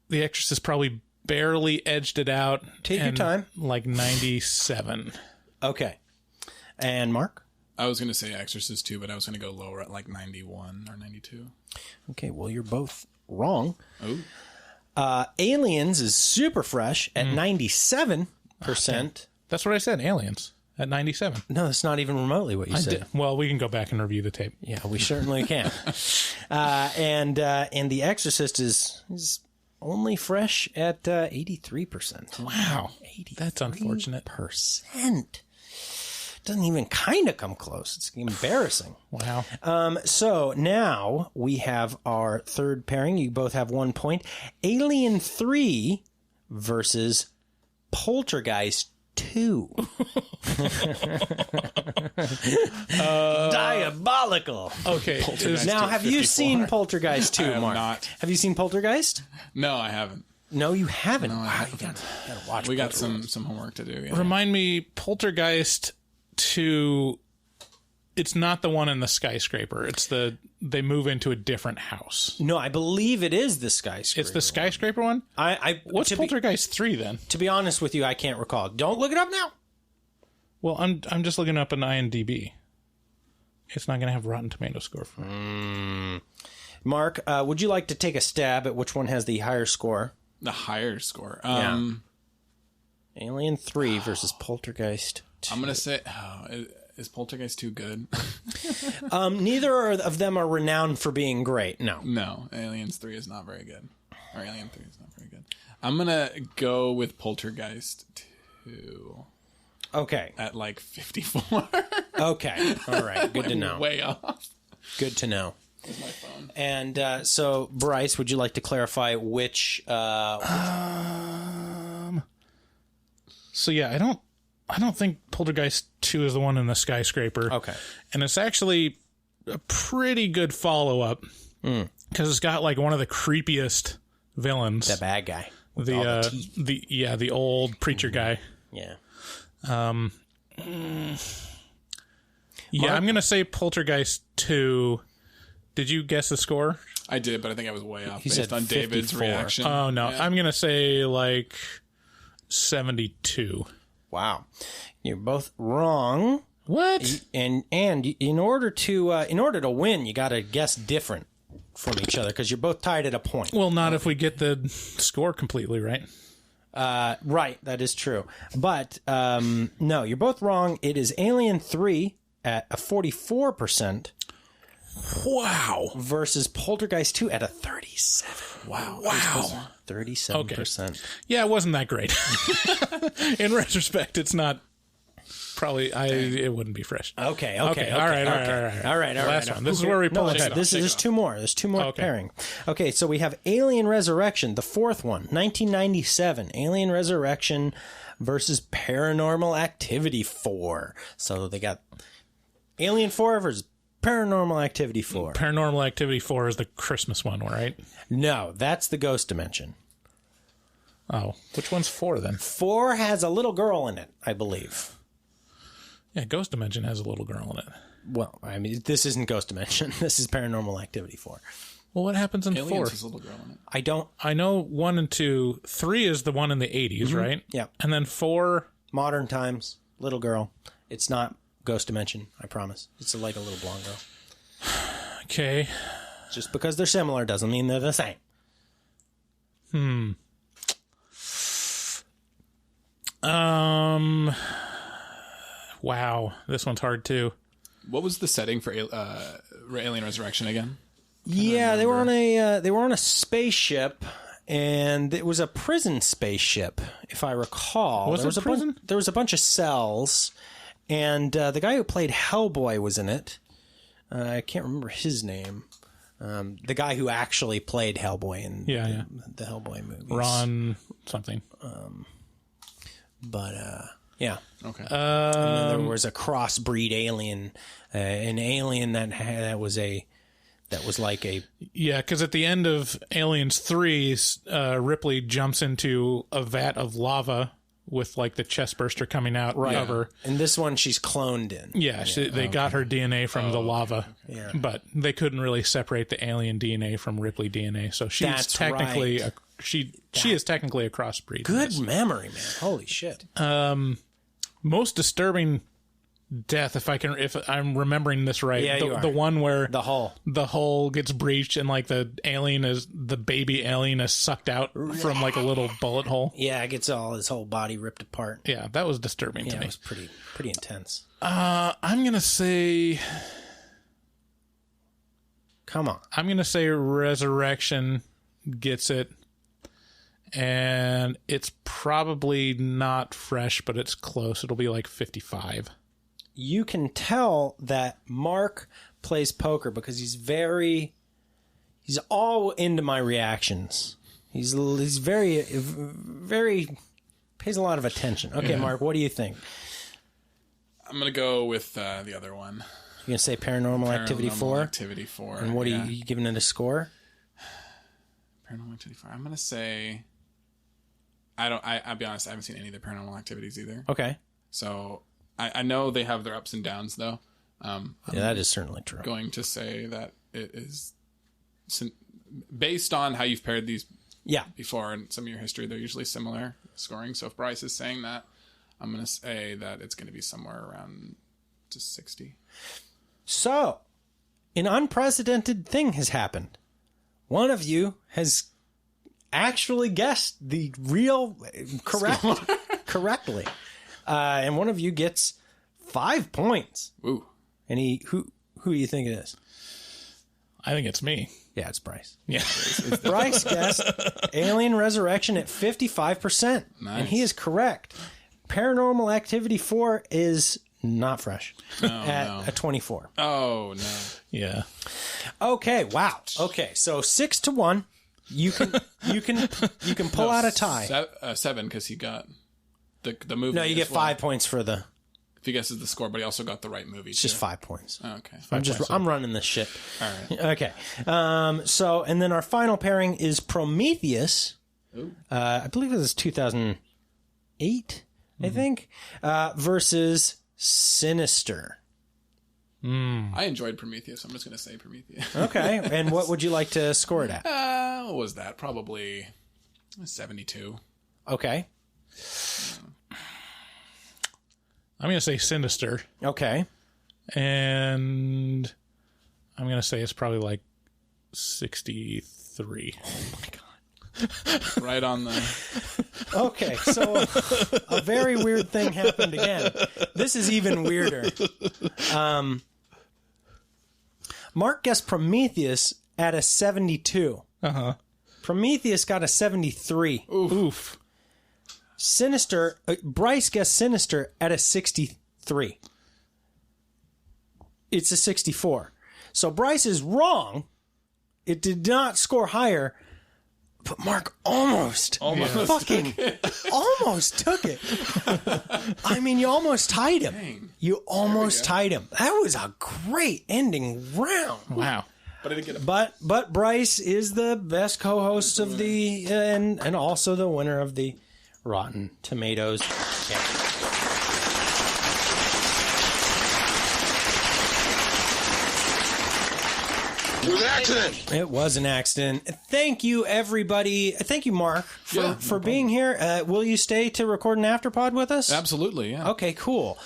The Exorcist probably barely edged it out. Take your time. Like 97. Okay. And Mark? I was going to say Exorcist 2, but I was going to go lower at like 91 or 92. Okay, well, you're both wrong. Oh. Aliens is super fresh at 97%. That's what I said. Aliens at 97. No, that's not even remotely what you said. Well, we can go back and review the tape. Yeah, we certainly can. And The Exorcist is only fresh at 83%. Wow, that's unfortunate. Percent. Doesn't even kind of come close. It's embarrassing. Wow. So now we have our third pairing. You both have 1 point. Alien 3 versus Poltergeist 2. Diabolical. Okay. Now, have you seen Poltergeist 2, I have Mark? not. Have you seen Poltergeist? No, I haven't. No, you haven't. No, I Wow, haven't. you gotta watch. We got Poltergeist. some homework to do. Yeah. Remind me, Poltergeist 2, it's not the one in the skyscraper. It's they move into a different house. No, I believe it is the skyscraper. It's the skyscraper one? What's to Poltergeist 3 then? to be honest with you, I can't recall. Don't look it up now. Well, I'm just looking up an IMDb. It's not going to have Rotten Tomato score for it. Mark, would you like to take a stab at which one has the higher score? The higher score. Alien 3 versus Poltergeist 2. I'm going to say, is Poltergeist 2 good? Neither of them are renowned for being great. No. No, Aliens 3 is not very good. Or Alien 3 is not very good. I'm going to go with Poltergeist 2 Okay. at like 54. Okay. All right. Good to know. Way off. Good to know. Where's my phone? And so, Bryce, would you like to clarify which... So yeah, I don't think Poltergeist 2 is the one in the skyscraper. Okay. And it's actually a pretty good follow-up because it's got like one of the creepiest villains. The bad guy. With all the teeth. The old preacher guy. Yeah. Yeah, I'm going to say Poltergeist 2. Did you guess the score? I did, but I think I was way off He based said on David's 54. reaction. Oh, no. Yeah. I'm going to say like 72. Wow. You're both wrong. What? And in order to win, you got to guess different from each other because you're both tied at a point. Well, not if we get the score completely right. Right, that is true. But no, you're both wrong. It is Alien 3 at a 44%. Wow. Versus Poltergeist 2 at a 37. Wow. 37%. Okay. Yeah, it wasn't that great. In retrospect, it's not. Probably, it wouldn't be fresh. Okay. All right. Last one. This is where we pull ahead. There's two more. There's two more Okay. pairing. Okay, so we have Alien Resurrection, the fourth one, 1997. Alien Resurrection versus Paranormal Activity 4. So they got Alien 4 versus Paranormal Activity 4. Paranormal Activity 4 is the Christmas one, right? No, that's the Ghost Dimension. Oh, which one's 4 then? 4 has a little girl in it, I believe. Yeah, Ghost Dimension has a little girl in it. Well, I mean, this isn't Ghost Dimension. This is Paranormal Activity 4. Well, what happens in Aliens 4? has a little girl in it. I know 1 and 2. 3 is the one in the 80s, right? Yeah. And then 4... Modern times, little girl. It's not Ghost Dimension, I promise. It's like a little blonde girl. Okay. Just because they're similar doesn't mean they're the same. Wow, this one's hard too. What was the setting for Alien Resurrection again? Yeah, they were on a spaceship, and it was a prison spaceship, if I recall. Was it prison? There was a bunch of cells, and the guy who played Hellboy was in it. I can't remember his name. The guy who actually played Hellboy in the Hellboy movies. Ron something. But yeah. Okay. And then there was a crossbreed alien, an alien that was a that was like a... Yeah, because at the end of Aliens 3, Ripley jumps into a vat of lava with like the chest burster coming out of her. And this one she's cloned in. Yeah, they got her DNA from the lava, Yeah. but they couldn't really separate the alien DNA from Ripley DNA, so she's That's technically right. she is technically a crossbreed. Good memory, man. Holy shit. Most disturbing death, if I'm remembering this right, Yeah, you are. the one where The hull. the hull gets breached and like the baby alien is sucked out from like a little bullet hole. Yeah, it gets all his whole body ripped apart. Yeah, that was disturbing to Yeah, me. it was pretty intense. I'm gonna say Resurrection gets it, and it's probably not fresh, but it's close. It'll be like 55. You can tell that Mark plays poker because he's all into my reactions. He's very pays a lot of attention. Okay, Mark, what do you think? I'm gonna go with the other one. You gonna say Paranormal Activity 4? Activity 4. And what are you giving it a score? Paranormal Activity 4. I'm gonna say. I'll be honest. I haven't seen any of the Paranormal Activities either. Okay. So I know they have their ups and downs though. Yeah, that is certainly true. Going to say that it is based on how you've paired these before in some of your history. They're usually similar scoring. So if Bryce is saying that, I'm going to say that it's going to be somewhere around just 60. So, an unprecedented thing has happened. One of you has actually guessed the real correctly. And one of you gets 5 points. Ooh. And who do you think it is? I think it's me. Yeah, it's Bryce. Yeah. Bryce guessed Alien Resurrection at 55%. Nice. And he is correct. Paranormal Activity 4 is not fresh at a 24. Oh, no. Yeah. Okay, wow. Okay, so 6-1. You can pull out a tie. 7 because he got the movie. No, you get as well. 5 points for the... If he guesses the score, but he also got the right movie. It's just 5 points. Oh, okay. I'm running this shit. All right. Okay. So, and then our final pairing is Prometheus. I believe it was 2008, I think, versus Sinister. I enjoyed Prometheus. I'm just going to say Prometheus. Okay. And what would you like to score it at? What was that? Probably 72. Okay. I'm going to say Sinister. Okay. And I'm going to say it's probably like 63. Oh my God. Right on the... Okay, so a very weird thing happened again. This is even weirder. Mark guessed Prometheus at a 72. Uh-huh. Prometheus got a 73. Oof. Sinister, Bryce guessed Sinister at a 63. It's a 64. So Bryce is wrong. It did not score higher. But Mark almost fucking almost took it. I mean, you almost tied him. Dang. You almost tied him. That was a great ending round. Wow. But I didn't get a... But Bryce is the best co-host of the and also the winner of the Rotten Tomatoes. It was an accident. It was an accident. Thank you, everybody. Thank you, Mark, for being here. Will you stay to record an afterpod with us? Absolutely, yeah. Okay, cool.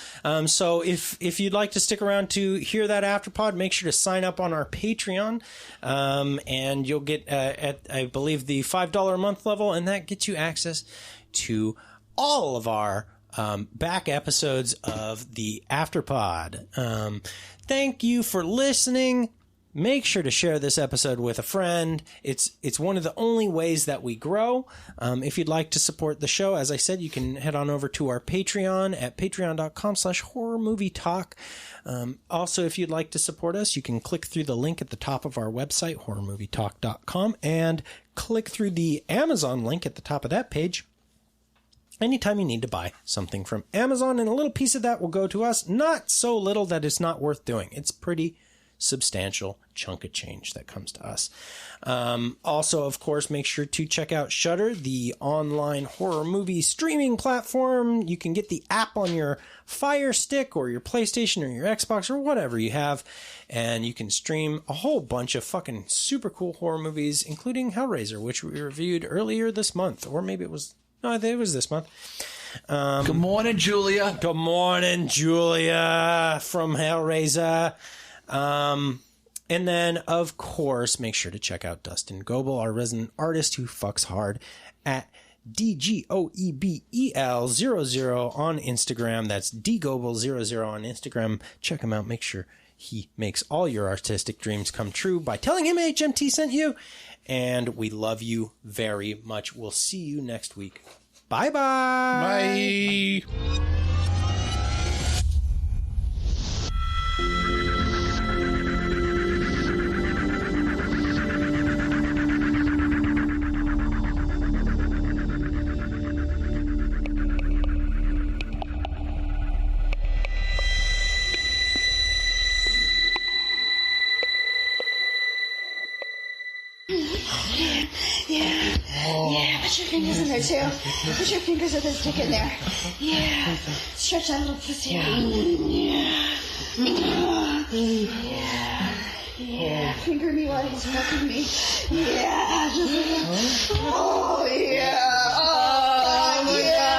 So if you'd like to stick around to hear that afterpod, make sure to sign up on our Patreon, and you'll get at I believe the $5 a month level, and that gets you access to all of our back episodes of the afterpod. Thank you for listening. Make sure to share this episode with a friend. It's one of the only ways that we grow. If you'd like to support the show, as I said, you can head on over to our Patreon at patreon.com/horrormovietalk. Also, if you'd like to support us, you can click through the link at the top of our website, horrormovietalk.com, and click through the Amazon link at the top of that page anytime you need to buy something from Amazon, and a little piece of that will go to us. Not so little that it's not worth doing. It's pretty substantial chunk of change that comes to us. Also, of course, make sure to check out Shudder, the online horror movie streaming platform. You can get the app on your Fire Stick or your PlayStation or your Xbox or whatever you have, and you can stream a whole bunch of fucking super cool horror movies, including Hellraiser, which we reviewed earlier this month, or maybe it was... No, I think it was this month. Good morning, Julia. Good morning, Julia from Hellraiser. And then, of course, make sure to check out Dustin Goebel, our resident artist who fucks hard, at DGOEBEL00 on Instagram. That's DGoebel00 on Instagram. Check him out. Make sure he makes all your artistic dreams come true by telling him HMT sent you. And we love you very much. We'll see you next week. Bye-bye. Bye. Yeah. Put your fingers in there, too. Put your fingers with this dick in there. Yeah. Stretch that little pussy. Yeah. Finger me while he's fucking me. Yeah. Oh, yeah. Oh, yeah.